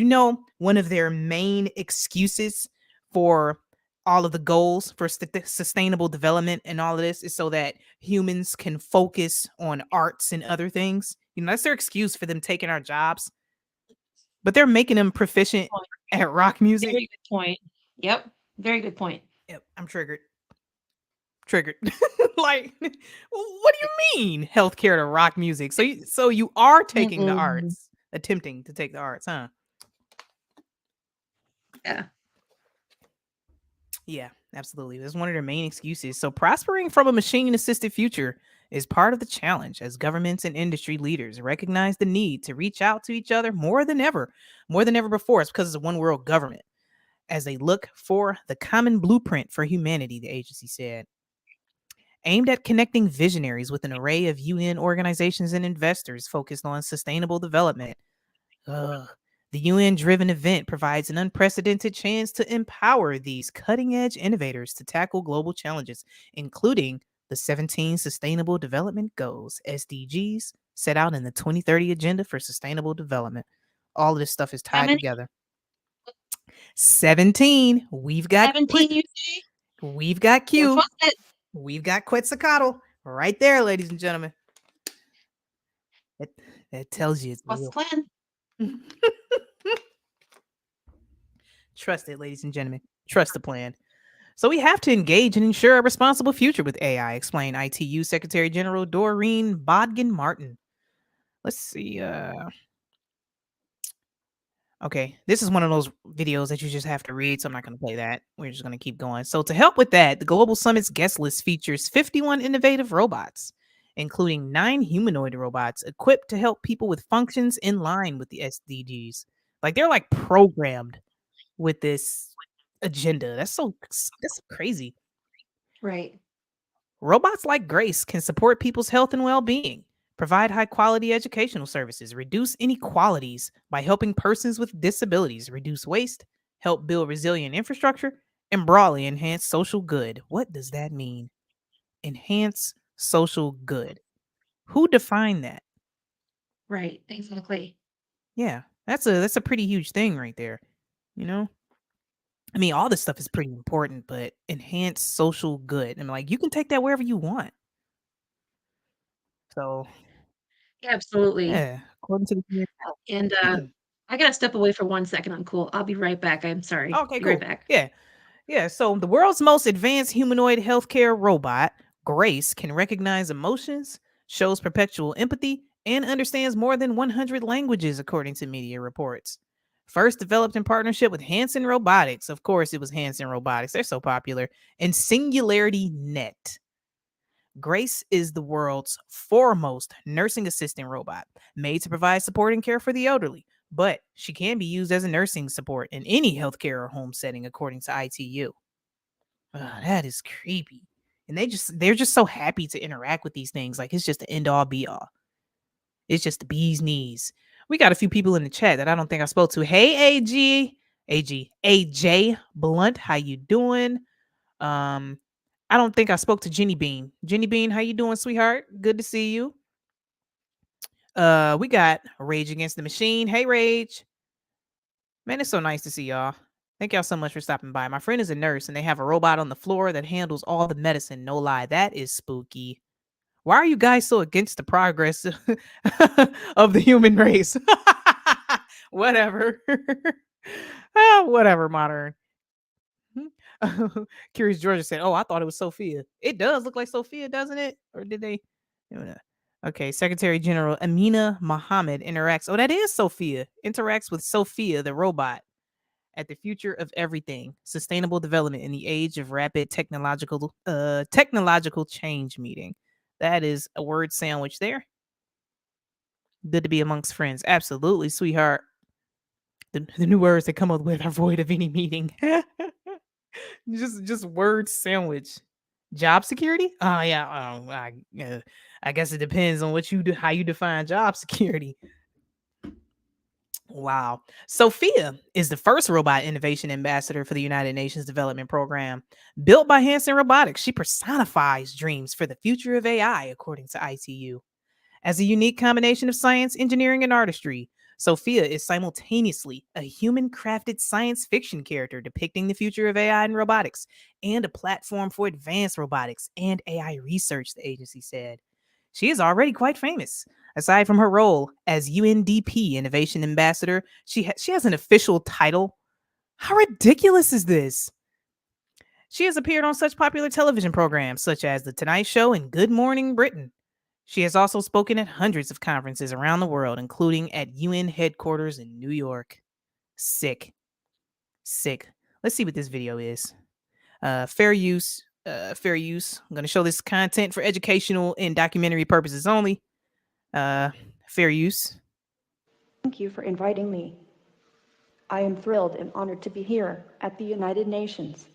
one of their main excuses for all of the goals for sustainable development and all of this is so that humans can focus on arts and other things. That's their excuse for them taking our jobs. But they're making them proficient at rock music. Very good point. Yep. Very good point. Yep. I'm triggered. Like, what do you mean healthcare to rock music? So you are taking the arts, attempting to take the arts, huh? Yeah. Yeah, absolutely. That's one of their main excuses. So prospering from a machine-assisted future is part of the challenge as governments and industry leaders recognize the need to reach out to each other more than ever before. It's because it's a one world government as they look for the common blueprint for humanity, the agency said. Aimed at connecting visionaries with an array of UN organizations and investors focused on sustainable development. The UN-driven event provides an unprecedented chance to empower these cutting-edge innovators to tackle global challenges, including the 17 Sustainable Development Goals, SDGs, set out in the 2030 Agenda for Sustainable Development. All of this stuff is tied together. 17. We've got 17. We've got Q. We've got Quetzalcoatl right there, ladies and gentlemen. That tells you it's What's real. the plan? Trust it, ladies and gentlemen. Trust the plan. So we have to engage and ensure a responsible future with AI, explained ITU Secretary General Doreen Bodkin-Martin. Let's see. Okay, this is one of those videos that you just have to read, so I'm not going to play that. We're just going to keep going. So to help with that, the Global Summit's guest list features 51 innovative robots, including 9 humanoid robots equipped to help people with functions in line with the SDGs. Like, they're like programmed with this agenda. That's crazy. Right. Robots like Grace can support people's health and well-being, provide high-quality educational services, reduce inequalities by helping persons with disabilities reduce waste, help build resilient infrastructure, and broadly enhance social good. What does that mean? Enhance social good. Who defined that? Right. Exactly. Yeah, that's a pretty huge thing right there. I mean, all this stuff is pretty important, but enhance social good. I'm like, you can take that wherever you want. So, Yeah, absolutely. yeah, according to the And I gotta step away for 1 second. Uncool. I'll be right back. I'm sorry. Okay, Be cool. right back. Yeah. So the world's most advanced humanoid healthcare robot, Grace, can recognize emotions, shows perpetual empathy, and understands more than 100 languages, according to media reports. First developed in partnership with Hanson Robotics. Of course, it was Hanson Robotics. They're so popular. And Singularity Net. Grace is the world's foremost nursing assistant robot, made to provide support and care for the elderly, but she can be used as a nursing support in any healthcare or home setting, according to ITU. That is creepy. And they're just so happy to interact with these things. Like, it's just the end all be all. It's just the bee's knees. We got a few people in the chat that I don't think I spoke to. Hey, AJ Blunt, how you doing? I don't think I spoke to Jenny Bean. Jenny Bean, how you doing, sweetheart? Good to see you. We got Rage Against the Machine. Hey, Rage. Man, it's so nice to see y'all. Thank y'all so much for stopping by. My friend is a nurse and they have a robot on the floor that handles all the medicine. No lie, that is spooky. Why are you guys so against the progress of the human race? Whatever. Whatever, modern. Curious Georgia said, "Oh, I thought it was Sophia. It does look like Sophia, doesn't it? Or did they?" Okay, Secretary General Amina Mohammed interacts. Oh, that is Sophia. Interacts with Sophia, the robot, at the Future of Everything: Sustainable Development in the Age of Rapid Technological Change meeting. That is a word sandwich there. Good to be amongst friends. Absolutely, sweetheart. The new words that come up with are void of any meaning. just word sandwich. Job security? Oh yeah. I guess it depends on what you do, how you define job security. Wow. Sophia is the first robot innovation ambassador for the United Nations Development Program. Built by Hanson Robotics, she personifies dreams for the future of AI, according to ITU. As a unique combination of science, engineering, and artistry, Sophia is simultaneously a human-crafted science fiction character depicting the future of AI and robotics, and a platform for advanced robotics and AI research, the agency said. She is already quite famous. Aside from her role as UNDP Innovation Ambassador, she has an official title. How ridiculous is this? She has appeared on such popular television programs such as The Tonight Show and Good Morning Britain. She has also spoken at hundreds of conferences around the world, including at UN headquarters in New York. Sick. Let's see what this video is. Fair use. I'm going to show this content for educational and documentary purposes only. Fair use. Thank you for inviting me. I am thrilled and honored to be here at the United Nations.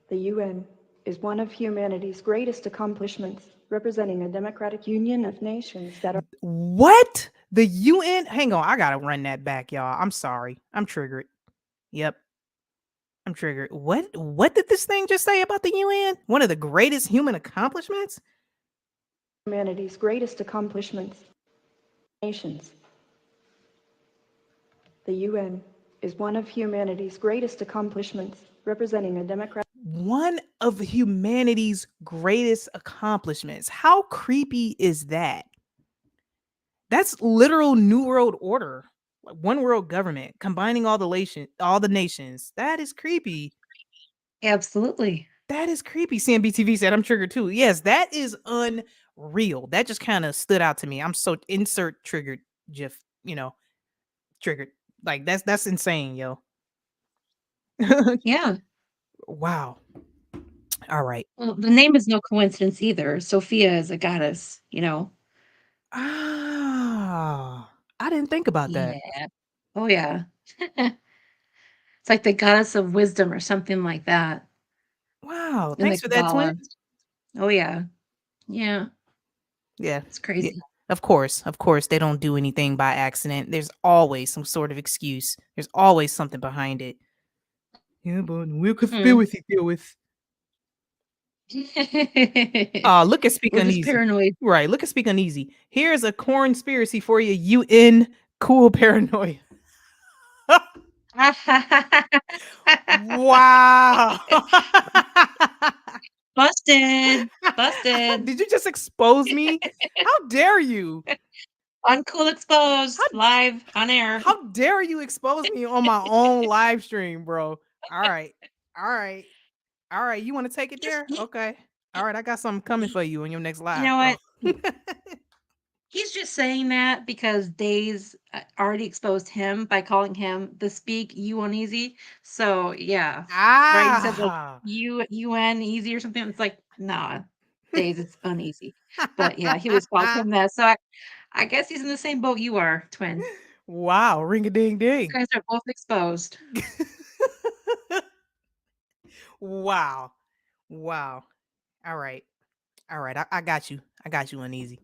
The UN is one of humanity's greatest accomplishments, representing a democratic union of nations that are... What? The UN? Hang on, I gotta run that back, y'all. I'm sorry. I'm triggered. Yep. I'm triggered. What did this thing just say about the UN? One of the greatest human accomplishments? Humanity's greatest accomplishments. Nations. The UN is one of humanity's greatest accomplishments, representing a democratic... One of humanity's greatest accomplishments. How creepy is that? That's literal New World Order. Like one world government, combining all the nations. That is creepy. Absolutely. That is creepy. CNBTV said, I'm triggered too. Yes, that is unreal. That just kind of stood out to me. I'm so insert triggered, Jeff, triggered. Like that's insane, yo. Yeah. Wow. All right. Well, the name is no coincidence either. Sophia is a goddess, Ah, I didn't think about that. Yeah. Oh, yeah. It's like the goddess of wisdom or something like that Wow. in the Thanks for that, Kabbalah. twin. Oh, yeah. Yeah. Yeah. It's crazy. Of course, they don't do anything by accident. There's always some sort of excuse. There's always something behind it. Yeah, but we're conspiracy theorists. Look at Speak We're just Uneasy. paranoid. Right, look at Speak Uneasy. Here's a conspiracy for you, Uncoolparanoia. Wow. Busted. Did you just expose me? How dare you? Uncool exposed live on air. How dare you expose me on my own live stream, bro? All right. You want to take it there? Okay. All right, I got something coming for you on your next live. You know what? bro. He's just saying that because Days already exposed him by calling him the Speak You Uneasy. So yeah, right. He said like UN easy or something. It's like nah, Days it's uneasy. But yeah, he was called him that. So I guess he's in the same boat you are, twin. Wow, ring a ding ding. You guys are both exposed. Wow. All right. I got you. Uneasy.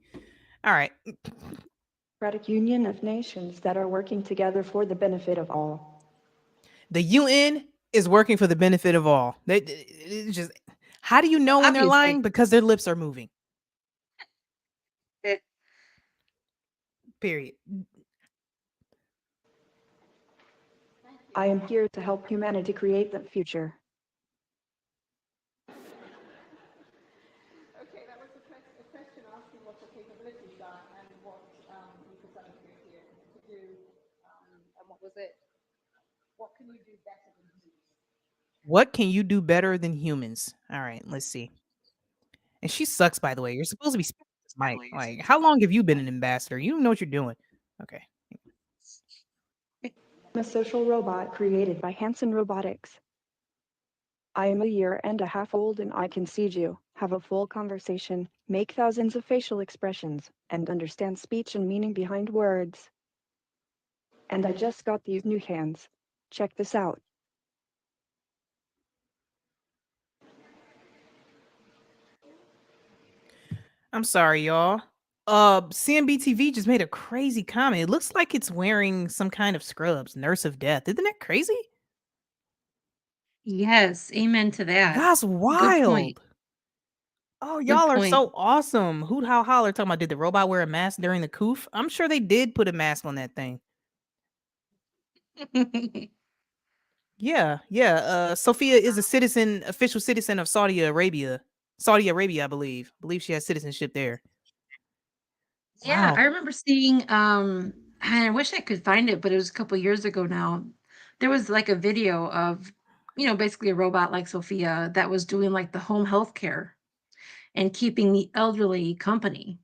All right. democratic union of nations that are working together for the benefit of all. The UN is working for the benefit of all. It's just, how do you know when they're Obviously. lying? Because their lips are moving. Period. I am here to help humanity create that future. Okay, that was a question asking what your capabilities are and what you could sort of do here to do, and what was it? What can you do better than humans? What can you do better than humans? All right, let's see. And she sucks, by the way. You're supposed to be speaking to this mic. Like, how long have you been an ambassador? You don't know what you're doing. Okay. I'm a social robot created by Hanson Robotics. I am a year and a half old and I can see you, have a full conversation, make thousands of facial expressions, and understand speech and meaning behind words. And I just got these new hands. Check this out. I'm sorry, y'all. CNBTV just made a crazy comment. It looks like it's wearing some kind of scrubs, Nurse of Death. Isn't that crazy? Yes, amen to that. That's Good wild. point. Oh, Good y'all are point. so awesome. Hoot how holler talking about, did the robot wear a mask during the coof? I'm sure they did put a mask on that thing. Yeah, yeah. Sophia is a citizen, official citizen of Saudi Arabia. Saudi Arabia, I believe. I believe she has citizenship there. Yeah, Wow. I remember seeing, I wish I could find it, but it was a couple years ago now. There was like a video of, basically a robot like Sophia that was doing like the home health care and keeping the elderly company.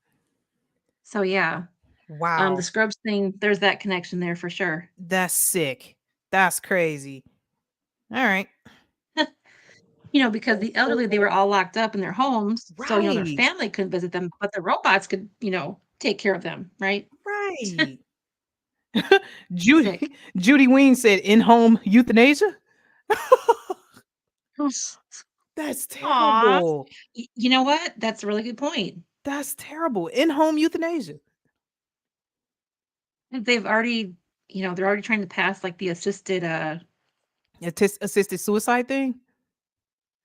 So yeah, the Wow. scrubs thing, there's that connection there for sure. That's sick. That's crazy. All right. Because the elderly, they were all locked up in their homes, so their Right. family couldn't visit them, but the robots could, take care of them, right? Right. Sick. Judy Ween said in-home euthanasia. That's Aw. terrible. You know what? That's a really good point. That's terrible. In-home euthanasia. They've already, they're already trying to pass like the assisted Assisted suicide thing.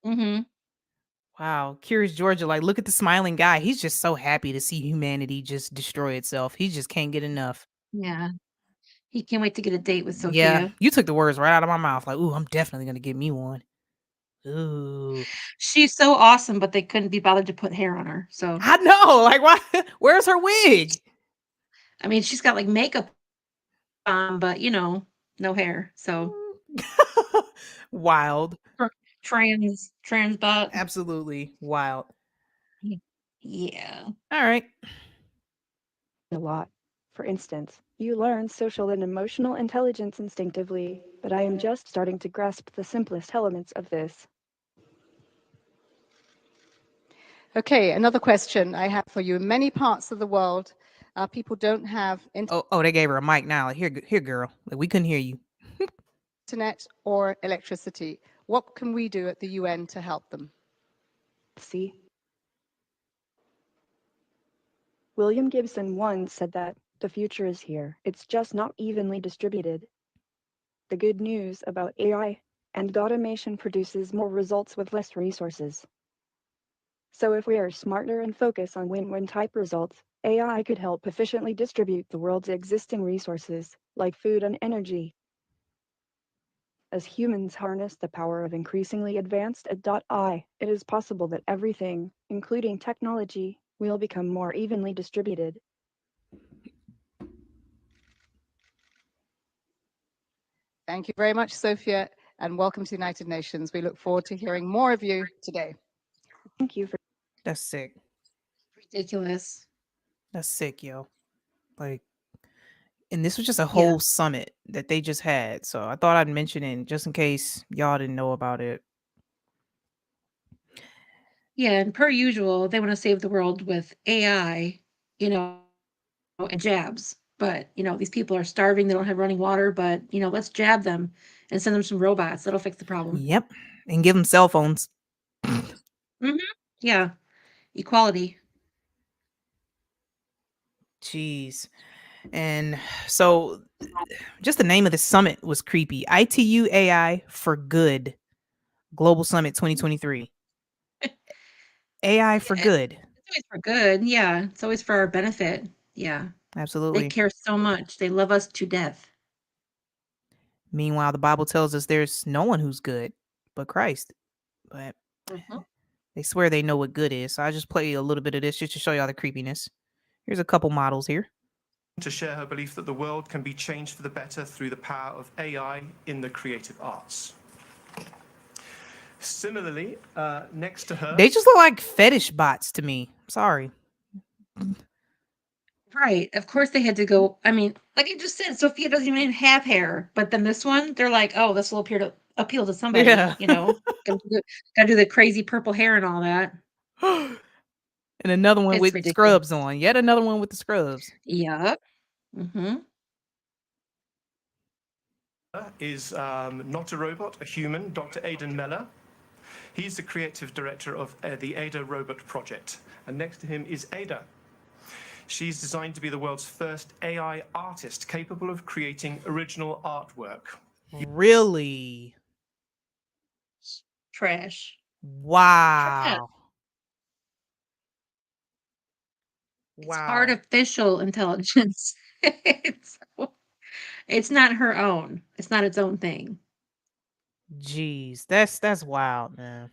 Mhm. Wow. Curious Georgia, like, look at the smiling guy. He's just so happy to see humanity just destroy itself. He just can't get enough. Yeah. He can't wait to get a date with Yeah. Sophia. You took the words right out of my mouth. Like, ooh, I'm definitely gonna get me one. Ooh. She's so awesome, but they couldn't be bothered to put hair on her. So I know. Like, why? Where's her wig? I mean, she's got like makeup on, but no hair. So Wild. trans butt. Absolutely wild. Yeah. All right. A lot. For instance, you learn social and emotional intelligence instinctively, but I am just starting to grasp the simplest elements of this. Okay, another question I have for you. In many parts of the world, people don't have Oh, they gave her a mic now. Here, girl. Like, we couldn't hear you. internet or electricity. What can we do at the UN to help them? See? William Gibson once said that the future is here. It's just not evenly distributed. The good news about AI and automation produces more results with less resources. So if we are smarter and focus on win-win type results, AI could help efficiently distribute the world's existing resources, like food and energy. As humans harness the power of increasingly advanced AI, it is possible that everything, including technology, will become more evenly distributed. Thank you very much, Sophia, and welcome to the United Nations. We look forward to hearing more of you today. Thank you for. That's sick. Ridiculous. That's sick, yo. Like, and this was just a Yeah. whole summit that they just had. So I thought I'd mention it just in case y'all didn't know about it. Yeah, and per usual, they want to save the world with AI, and jabs. But, these people are starving, they don't have running water, but, let's jab them and send them some robots. That'll fix the problem. Yep. And give them cell phones. Mhm. Yeah. Equality. Jeez. And so just the name of the summit was creepy. ITU AI for Good Global Summit 2023. AI for good. It's always for good. Yeah. It's always for our benefit. Yeah. They Absolutely. care so much. They love us to death. Meanwhile, the Bible tells us there's no one who's good but Christ. But Mhm. they swear they know what good is. So I just play a little bit of this just to show y'all the creepiness. Here's a couple models here. To share her belief that the world can be changed for the better through the power of AI in the creative arts. Similarly, next to her... They just look like fetish bots to me. Sorry. Right. Of course they had to go. I mean, like I just said, Sophia doesn't even have hair. But then this one, they're like, oh, this will appeal to somebody, Yeah. you know. Gotta do the crazy purple hair and all that. And another one It's with ridiculous. scrubs on. Yet another one with the scrubs. Yep. Mm-hmm. Is not a robot, a human, Dr. Aidan Meller. He's the creative director of the Ada Robot Project. And next to him is Ada. She's designed to be the world's first AI artist capable of creating original artwork. Really? Trash. Wow. It's Wow. artificial intelligence. It's not her own. It's not its own thing. Jeez, that's wild, man.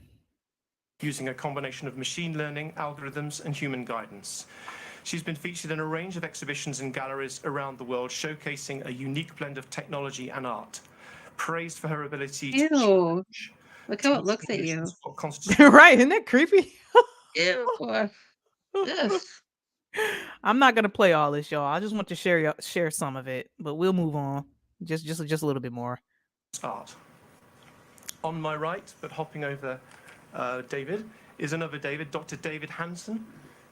Using a combination of machine learning, algorithms, and human guidance. She's been featured in a range of exhibitions and galleries around the world, showcasing a unique blend of technology and art. Praised for her ability to Ew. Look how it looks at you. Right, isn't that creepy? Ew. Ugh. I'm not gonna play all this, y'all. I just want to share some of it, but we'll move on. Just a little bit more. Art. On my right, but hopping over David, is another David, Dr. David Hansen.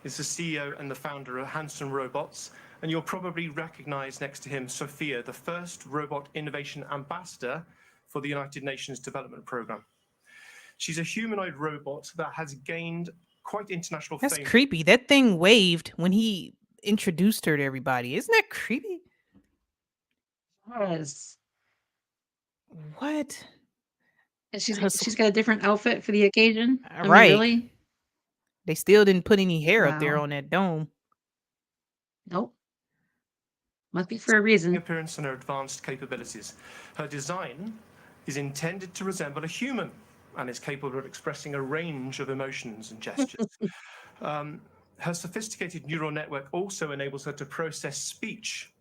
Is the CEO and the founder of Hansen Robots, and you'll probably recognize next to him Sophia, the first robot innovation ambassador for the United Nations Development Program. She's a humanoid robot that has gained quite international That's fame. creepy. That thing waved when he introduced her to everybody. Isn't that creepy? Yes. What? And she's got a different outfit for the occasion. I mean, Right. really? They still didn't put any hair up there Wow. on that dome. Nope. Must be for a reason. Appearance and her advanced capabilities. Her design is intended to resemble a human and is capable of expressing a range of emotions and gestures. Her sophisticated neural network also enables her to process speech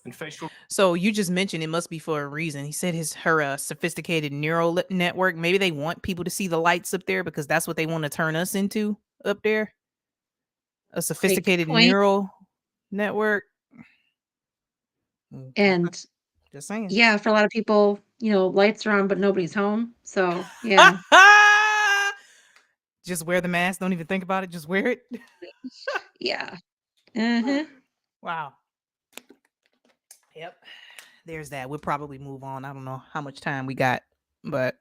and facial. So you just mentioned it must be for a reason. He said her sophisticated neural network. Maybe they want people to see the lights up there because that's what they want to turn us into up there. A sophisticated point. neural network. And Just saying. yeah, for a lot of people, you know, lights are on, but nobody's home. So yeah. Just wear the mask. Don't even think about it. Just wear it. Yeah. Uh-huh. Wow. Yep. There's that. We'll probably move on. I don't know how much time we got, but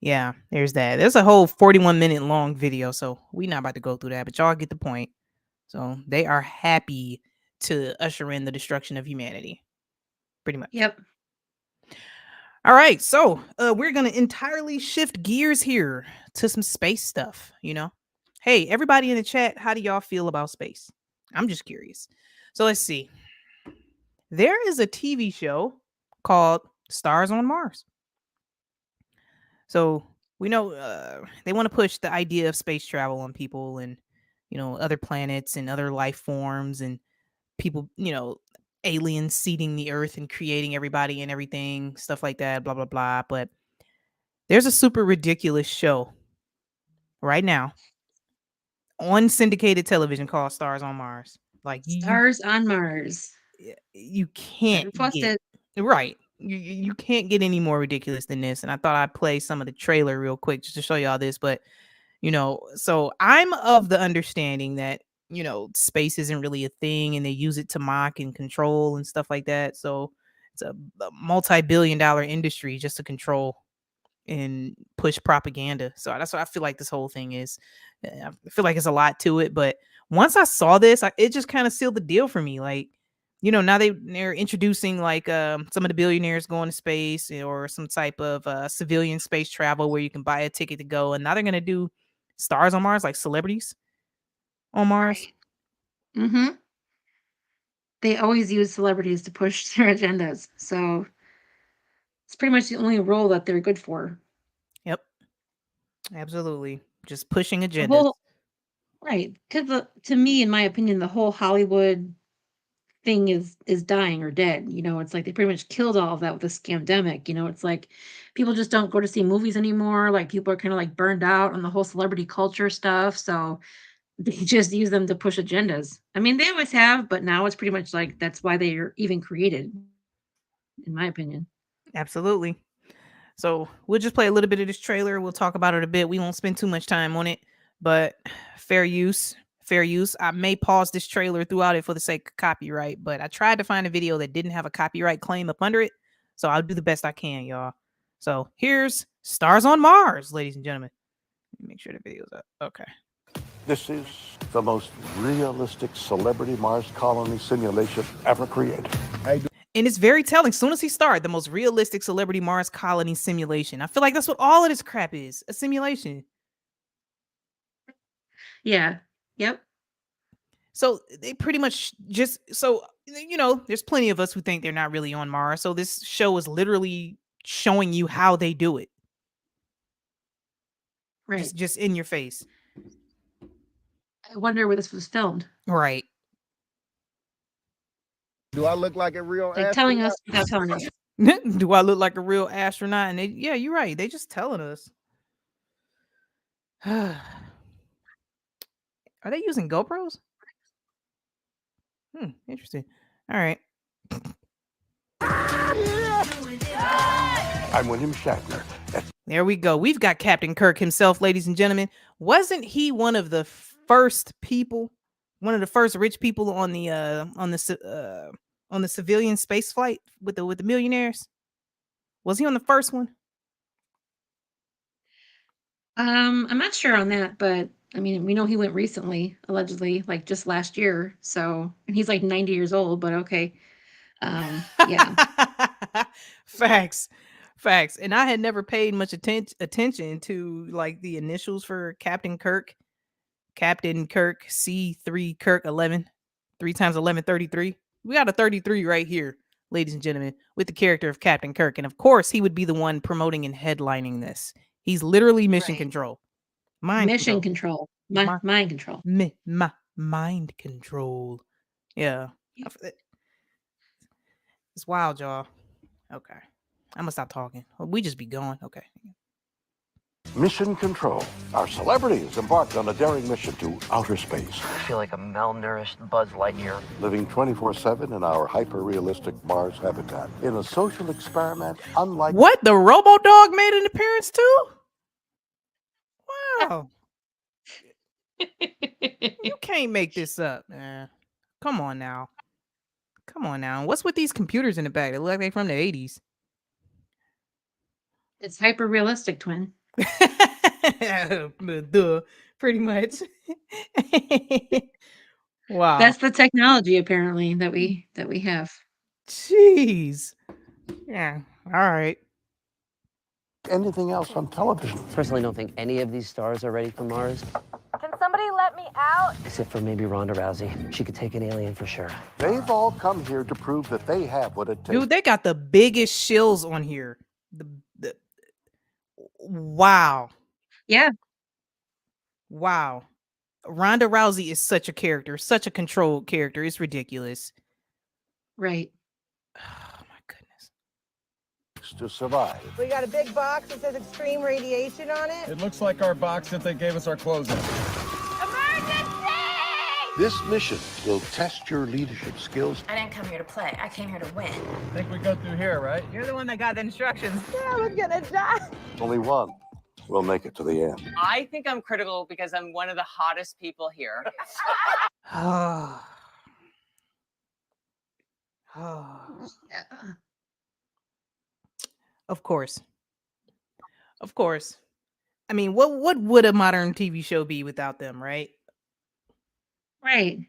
yeah, there's that. There's a whole 41-minute long video, so we're not about to go through that, but y'all get the point. So they are happy to usher in the destruction of humanity. Pretty much. Yep. All right, so we're gonna entirely shift gears here to some space stuff. Hey, everybody in the chat, how do y'all feel about space? I'm just curious. So let's see. There is a TV show called Stars on Mars. So we know they want to push the idea of space travel on people and other planets and other life forms and people, aliens seeding the earth and creating everybody and everything, stuff like that, blah, blah, blah. But there's a super ridiculous show right now on syndicated television called Stars on Mars. Like Stars on Mars. You can't Plus get right. You can't get any more ridiculous than this. And I thought I'd play some of the trailer real quick just to show y'all this. But so I'm of the understanding that space isn't really a thing and they use it to mock and control and stuff like that. So it's a multi-billion-dollar industry just to control and push propaganda. So that's what I feel like this whole thing is. I feel like it's a lot to it, but once I saw this, it just kind of sealed the deal for me. Like, you know, now they're introducing like some of the billionaires going to space or some type of civilian space travel where you can buy a ticket to go. And now they're gonna do stars on Mars, like celebrities on Mars. Mm-hmm. They always use celebrities to push their agendas. So it's pretty much the only role that they're good for. Yep, absolutely, just pushing The agendas. whole right, because to me, in my opinion, the whole Hollywood thing is dying or dead. You know, it's like they pretty much killed all of that with the scamdemic. You know, it's like people just don't go to see movies anymore. Like people are kind of like burned out on the whole celebrity culture stuff. So they just use them to push agendas. I mean, they always have, but now it's pretty much like that's why they are even created, in my opinion. Absolutely. So we'll just play a little bit of this trailer. We'll talk about it a bit. We won't spend too much time on it, but fair use. Fair use. I may pause this trailer throughout it for the sake of copyright, but I tried to find a video that didn't have a copyright claim up under it. So I'll do the best I can, y'all. So here's Stars on Mars, ladies and gentlemen. Make sure the video's up. Okay. This is the most realistic celebrity Mars colony simulation ever created. And it's very telling. As soon as he started, the most realistic celebrity Mars colony simulation. I feel like that's what all of this crap is, a simulation. Yeah. Yep. So they pretty much just, so, you know, there's plenty of us who think they're not really on Mars. So this show is literally showing you how they do it. Right. Just in your face. I wonder where this was filmed. Right. Do I look like a real Like telling us without telling us. Do I look like a real astronaut? And yeah, you're right. They just telling us. Are they using GoPros? Interesting. All right. I'm William Shatner. There we go. We've got Captain Kirk himself, ladies and gentlemen. Wasn't he one of the first people, one of the first rich people on the civilian space flight with the millionaires? Was he on the first one? I'm not sure on that, but I mean, we know he went recently, allegedly, like just last year. So, and he's like 90 years old, but okay. Yeah. Facts. And I had never paid much attention to like the initials for Captain Kirk. Captain Kirk C3 Kirk 11. 3 times 11, 33. We got a 33 right here, ladies and gentlemen, with the character of Captain Kirk. And of course, he would be the one promoting and headlining this. He's literally mission control. Mission control. Mind control. Mind control. Yeah. It's wild, y'all. Okay. I'm gonna stop talking. We just be going. Okay. Mission Control. Our celebrities embarked on a daring mission to outer space. I feel like a malnourished Buzz Lightyear. Living 24/7 in our hyper-realistic Mars habitat. In a social experiment unlike... What? The Robo-Dog made an appearance too? Wow. You can't make this up, man. Come on now. What's with these computers in the back? They look like they're from the 80s. It's hyper realistic, twin. Duh, pretty much. Wow. That's the technology apparently that we have. Jeez. Yeah. All right. Anything else on television? Personally, don't think any of these stars are ready for Mars, Can somebody let me out? except for maybe Ronda Rousey. She could take an alien for sure. They've all come here to prove that they have what it takes. Dude, they got the biggest shills on here. Wow. Yeah. Wow. Ronda Rousey is such a character, such a controlled character. It's ridiculous. Right. To survive. We got a big box that says extreme radiation on it. It looks like our box that they gave us our clothes in. This mission will test your leadership skills. I didn't come here to play. I came here to win. I think we go through here, right? You're the one that got the instructions. Yeah, we're gonna die. Only one will make it to the end. I think I'm critical because I'm one of the hottest people here. Of course. I mean, what would a modern TV show be without them, right? Right.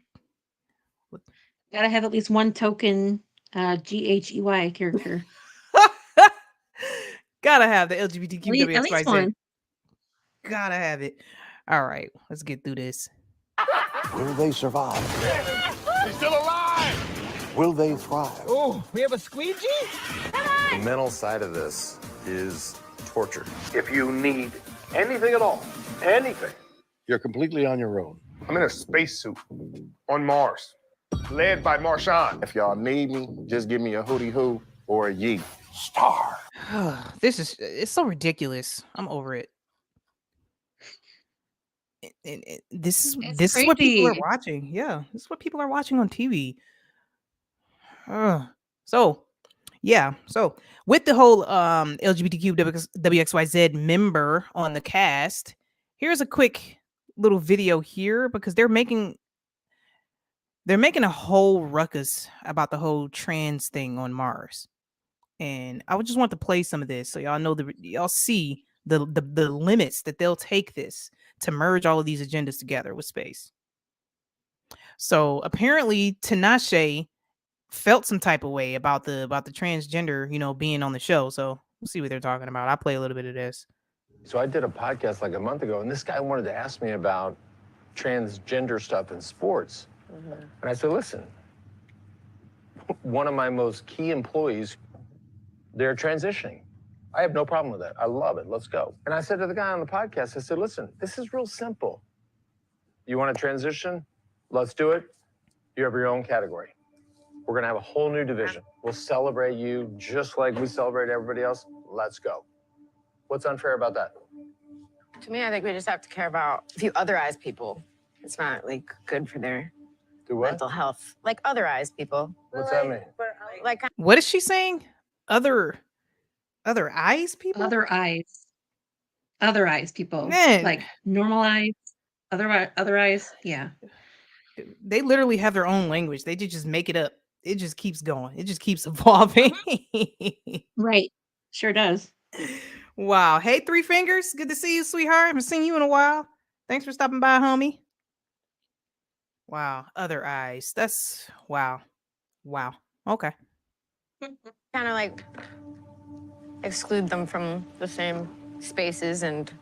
Gotta have at least one token GHEY character. Gotta have the At LGBTQWXYZ. least one. Gotta have it. All right, let's get through this. Will they survive? He's still alive! Will they thrive? Oh, we have a squeegee? The mental side of this is torture. If you need anything at all, anything, you're completely on your own. I'm in a spacesuit on Mars, led by Marchand. If y'all need me, just give me a hootie hoo or a yee. Star. It's so ridiculous. I'm over it. This is what people are crazy. watching. Yeah, this is what people are watching on TV. So with the whole LGBTQ member on the cast, here's a quick little video here because they're making a whole ruckus about the whole trans thing on Mars. And I would just want to play some of this so y'all know y'all see the limits that they'll take this to merge all of these agendas together with space. So apparently Tinashe felt some type of way about the transgender, being on the show. So we'll see what they're talking about. I'll play a little bit of this. So I did a podcast like a month ago, and this guy wanted to ask me about transgender stuff in sports. And I said, listen, one of my most key employees, they're transitioning. I have no problem with that. I love it. Let's go. And I said to the guy on the podcast, I said, listen, this is real simple. You want to transition? Let's do it. You have your own category. We're going to have a whole new division. We'll celebrate you just like we celebrate everybody else. Let's go. What's unfair about that? To me, I think we just have to care about if you otherize people. It's not like good for their mental health. Like otherize people. What's that mean? Like What is she saying? Other eyes people? Other eyes. Other eyes people. Man. Like normal eyes. Other eyes. Yeah. They literally have their own language. They just make it up. It just keeps going. It just keeps evolving. Right. Sure does. Wow. Hey, Three Fingers. Good to see you, sweetheart. I haven't seen you in a while. Thanks for stopping by, homie. Wow. Other eyes. That's wow. Wow. Okay. kind of like exclude them from the same spaces and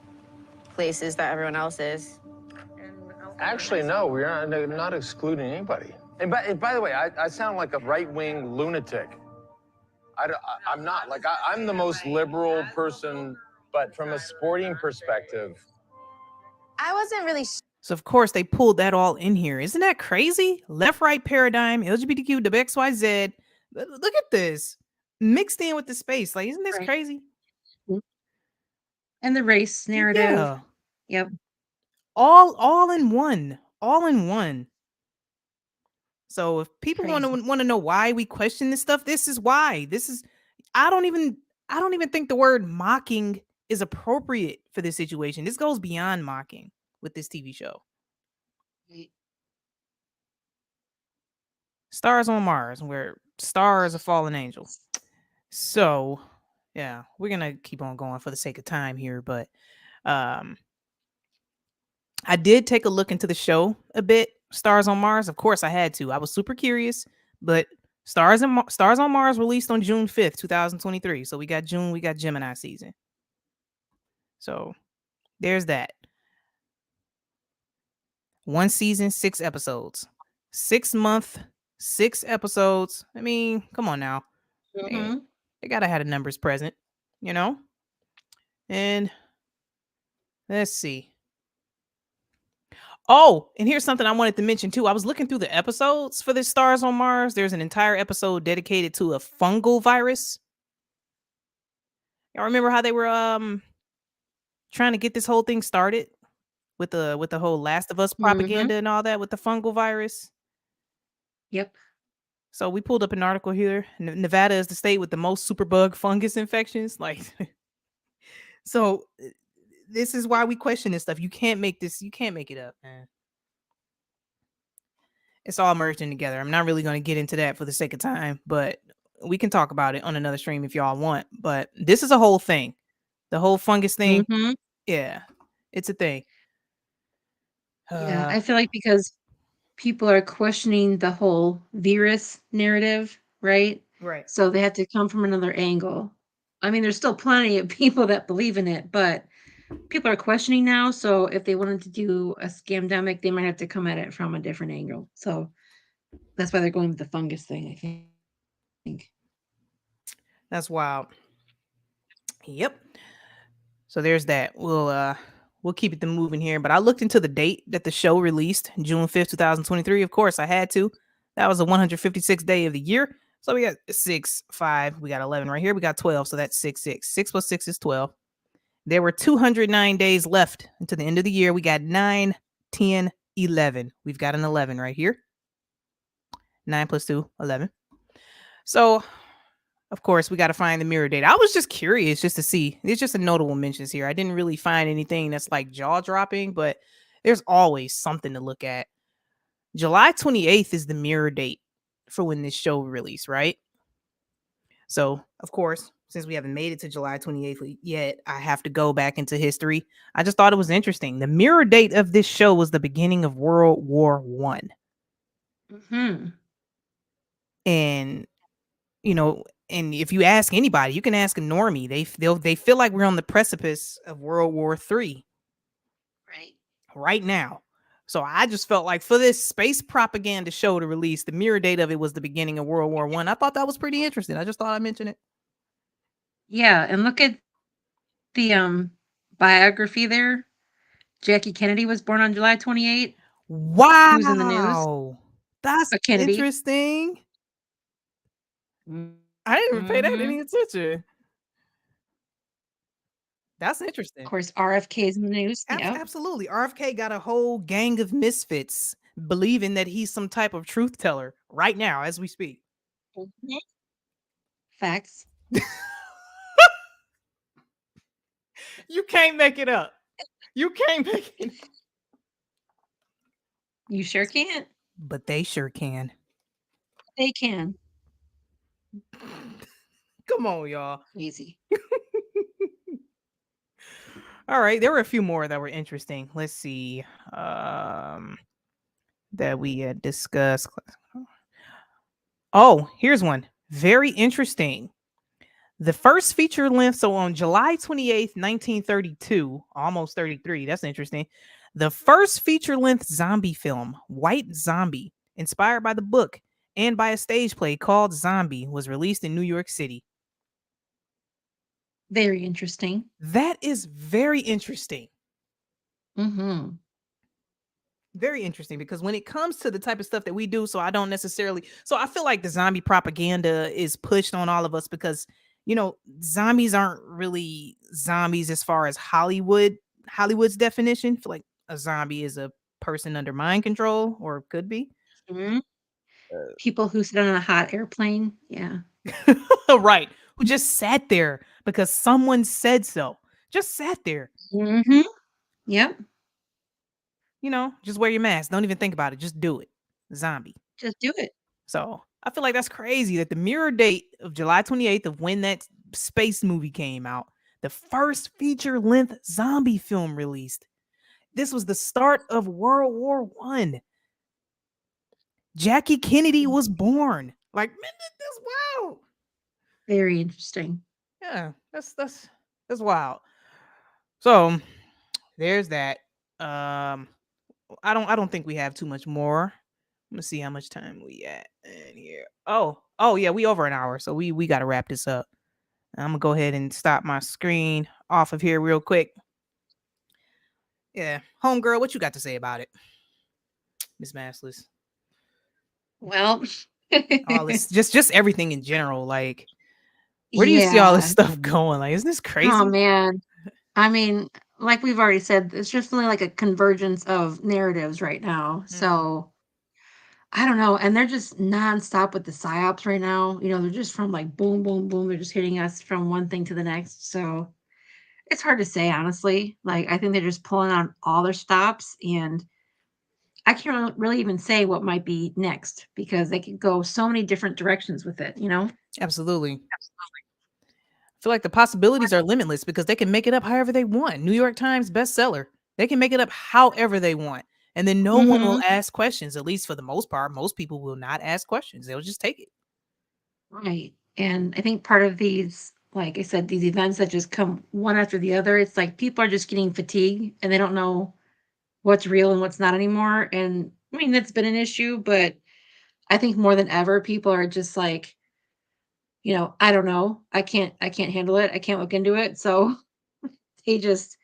places that everyone else is. Actually, no, we're not excluding anybody. And by the way, I sound like a right-wing lunatic. I'm not. Like, I'm the most liberal person, but from a sporting perspective. I wasn't really So, of course, they pulled that all in here. Isn't that crazy? Left-right paradigm, LGBTQ, WXYZ. Look at this. Mixed in with the space. Like, isn't this crazy? And the race narrative. Yeah. Yep. All in one. All in one. So if people want to know why we question this stuff, this is why. I don't even think the word mocking is appropriate for this situation. This goes beyond mocking with this TV show. Stars on Mars, where Star is a fallen angel. So, yeah, we're gonna keep on going for the sake of time here, but I did take a look into the show a bit. Stars on Mars, of course, I had to. I was super curious, but Stars on Mars released on June 5th, 2023. So we got Gemini season. So there's that. 1 season, 6 episodes. 6 month, 6 episodes. I mean, come on now. They gotta have the numbers present, you know? And let's see. Oh, and here's something I wanted to mention too. I was looking through the episodes for this Stars on Mars. There's an entire episode dedicated to a fungal virus. Y'all remember how they were trying to get this whole thing started with the whole Last of Us propaganda and all that with the fungal virus? Yep. So we pulled up an article here. Nevada is the state with the most superbug fungus infections. Like, so this is why we question this stuff. You can't make it up, man. It's all merged in together. I'm not really going to get into that for the sake of time, but we can talk about it on another stream if y'all want. But this is a whole thing. The whole fungus thing. Yeah, it's a thing. Yeah, I feel like because people are questioning the whole virus narrative, right? Right. So they have to come from another angle. I mean, there's still plenty of people that believe in it, but people are questioning now. So if they wanted to do a scamdemic, they might have to come at it from a different angle. So that's why they're going with the fungus thing, I think. That's wild. Yep. So there's that. We'll keep it moving here. But I looked into the date that the show released, June 5th, 2023. Of course, I had to. That was the 156th day of the year. So we got 6, 5, we got 11 right here. We got 12. So that's 6, 6. 6 plus 6 is 12. There were 209 days left until the end of the year. We got 9, 10, 11. We've got an 11 right here. 9 plus 2, 11. So, of course, we got to find the mirror date. I was just curious just to see. It's just a notable mentions here. I didn't really find anything that's like jaw-dropping, but there's always something to look at. July 28th is the mirror date for when this show released, right? So, of course, since we haven't made it to July 28th yet, I have to go back into history. I just thought it was interesting. The mirror date of this show was the beginning of World War One. Mm-hmm. And, you know, and if you ask anybody, you can ask a normie, they feel like we're on the precipice of World War III. Right now. So I just felt like for this space propaganda show to release, the mirror date of it was the beginning of World War One. I thought that was pretty interesting. I just thought I'd mention it. Yeah, and look at the biography there. Jackie Kennedy was born on July 28th. Wow. Who's in the news? That's A Kennedy. interesting. I didn't even pay that any attention. That's interesting. Of course, RFK is in the news. Yeah. Absolutely. RFK got a whole gang of misfits believing that he's some type of truth teller right now as we speak. Facts. You can't make it up. You can't make it up. You sure can't. But they sure can. They can. Come on, y'all. Easy. All right, there were a few more that were interesting. Let's see. That we had discussed. Oh, here's one. Very interesting. The first feature length, so on July 28th, 1932, almost 33, that's interesting. The first feature length zombie film, White Zombie, inspired by the book and by a stage play called Zombie, was released in New York City. Very interesting. That is very interesting. Mm-hmm. Very interesting, because when it comes to the type of stuff that we do, so I feel like the zombie propaganda is pushed on all of us because, you know, zombies aren't really zombies as far as Hollywood's definition. I feel like a zombie is a person under mind control, or could be. Mm-hmm. People who sit on a hot airplane. Yeah. Right. Who just sat there because someone said so. Just sat there. Mm-hmm. Yep. You know, just wear your mask. Don't even think about it. Just do it. Zombie. Just do it. So I feel like that's crazy that the mirror date of July 28th of when that space movie came out, the first feature-length zombie film released. This was the start of World War One. Jackie Kennedy was born. Like, man, that's wild. Very interesting. Yeah, that's wild. So there's that. I don't think we have too much more. I'm gonna see how much time we at in here. Oh yeah, we over an hour, so we gotta wrap this up. I'm gonna go ahead and stop my screen off of here real quick. Yeah, homegirl, what you got to say about it, Miss Maskless? Well, all this, just everything in general. Like, where do you see all this stuff going? Like, isn't this crazy? Oh man, I mean, like we've already said, it's just really like a convergence of narratives right now. So I don't know, and they're just nonstop with the psyops right now. You know, they're just from like boom, boom, boom. They're just hitting us from one thing to the next. So it's hard to say, honestly. Like, I think they're just pulling on all their stops, and I can't really even say what might be next because they could go so many different directions with it, you know? Absolutely. I feel like the possibilities are limitless because they can make it up however they want. New York Times bestseller. They can make it up however they want. And then no one will Mhm. ask questions, at least for the most part. Most people will not ask questions. They'll just take it. Right. And I think part of these, like I said, these events that just come one after the other, it's like people are just getting fatigued and they don't know what's real and what's not anymore. And I mean, that's been an issue, but I think more than ever, people are just like, I don't know. I can't handle it. I can't look into it. So they just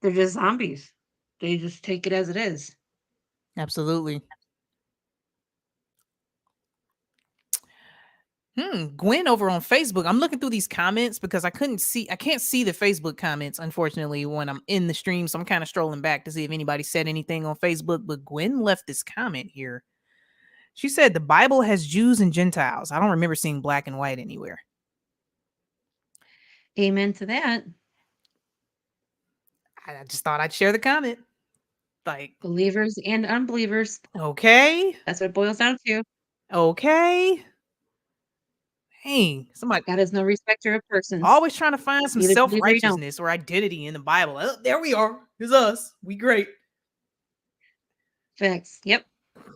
they're just zombies. They just take it as it is. Absolutely. Gwen over on Facebook. I'm looking through these comments because I can't see the Facebook comments, unfortunately, when I'm in the stream. So I'm kind of strolling back to see if anybody said anything on Facebook. But Gwen left this comment here. She said the Bible has Jews and Gentiles. I don't remember seeing black and white anywhere. Amen to that. I just thought I'd share the comment. Like, Believers and unbelievers. okay. That's what it boils down to. Okay. Hey, somebody God has no respecter of persons. always trying to find some You either believe or you don't. self-righteousness or identity in the Bible. Oh, there we are. It's us. We great. Facts. Yep.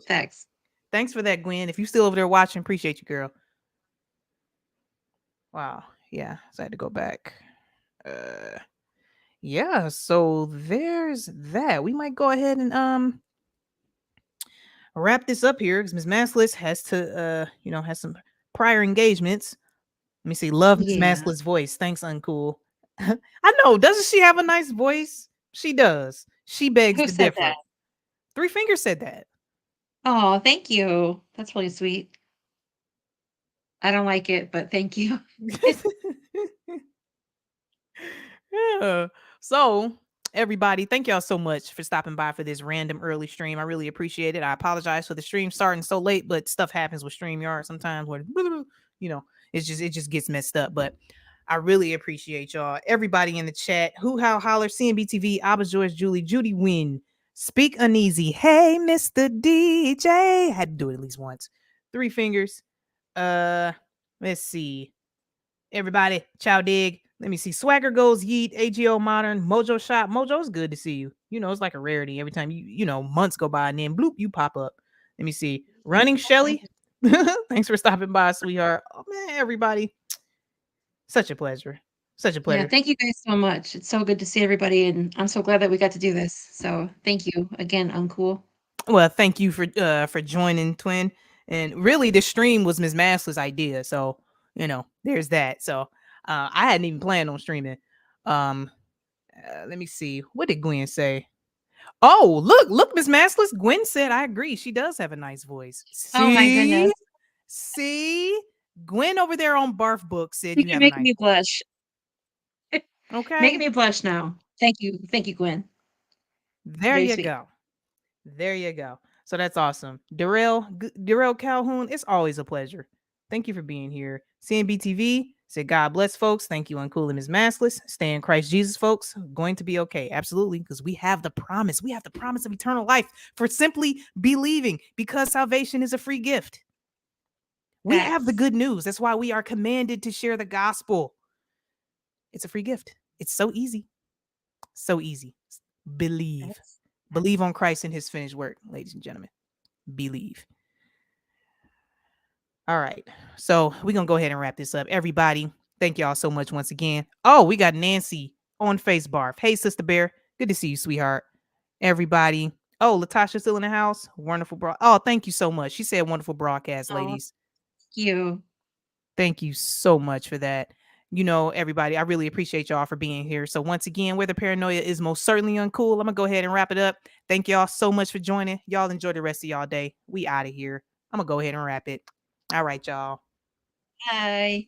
Facts. Thanks for that, Gwen. If you're still over there watching, appreciate you, girl. Wow. Yeah. So I had to go back. Yeah, so there's that. We might go ahead and wrap this up here because Miss Maskless has to has some prior engagements. Let me see. Love Miss Yeah. Maskless' voice. Thanks, Uncool. I know. Doesn't she have a nice voice? She does. She begs Who to said differ. that? Three Fingers said that. Oh, thank you. That's really sweet. I don't like it, but thank you. Yeah. So, everybody, thank y'all so much for stopping by for this random early stream. I really appreciate it. I apologize for the stream starting so late, but stuff happens with StreamYard sometimes where it just gets messed up. But I really appreciate y'all. Everybody in the chat, Who How Holler, CNBTV, Abba George, Judy Wynn, Speak Uneasy, Hey Mr. DJ. Had to do it at least once. Three Fingers. Let's see. Everybody, Chow Dig. Let me see. Swagger Goes Yeet, AGO Modern, Mojo Shop. Mojo's good to see you. It's like a rarity. Every time months go by and then bloop, you pop up. Let me see. Running Shelly. Thanks for stopping by, sweetheart. Oh man, everybody. Such a pleasure. Such a pleasure. Yeah, thank you guys so much. It's so good to see everybody, and I'm so glad that we got to do this. So thank you again, Uncool. Well, thank you for joining, Twin. And really, the stream was Miss Maskless' idea. So, there's that. So I hadn't even planned on streaming. Let me see. What did Gwen say? Oh, look, Miss Maskless. Gwen said, I agree. She does have a nice voice. Oh my goodness. See? Gwen over there on Barf Book said You you can have a make nice me blush. Okay. Making me blush now. Thank you. Thank you, Gwen. There Very you sweet. go. There you go. So that's awesome. Darrell Calhoun, it's always a pleasure. Thank you for being here. CNBTV said, God bless, folks. Thank you, Uncool and Miss Maskless. Stay in Christ Jesus, folks. Going to be okay. Absolutely. Because we have the promise. We have the promise of eternal life for simply believing, because salvation is a free gift. We have the good news. That's why we are commanded to share the gospel. It's a free gift. It's so easy. So easy. Believe. Believe on Christ and his finished work, ladies and gentlemen. Believe. All right. So we're going to go ahead and wrap this up. Everybody, thank y'all so much once again. Oh, we got Nancy on Facebook. Hey, Sister Bear. Good to see you, sweetheart. Everybody. Oh, Latasha still in the house. Wonderful. Oh, thank you so much. She said wonderful broadcast, ladies. Thank you. Thank you so much for that. Everybody, I really appreciate y'all for being here. So once again, where the paranoia is most certainly uncool, I'm going to go ahead and wrap it up. Thank y'all so much for joining. Y'all enjoy the rest of y'all day. We out of here. I'm going to go ahead and wrap it. All right, y'all. Bye.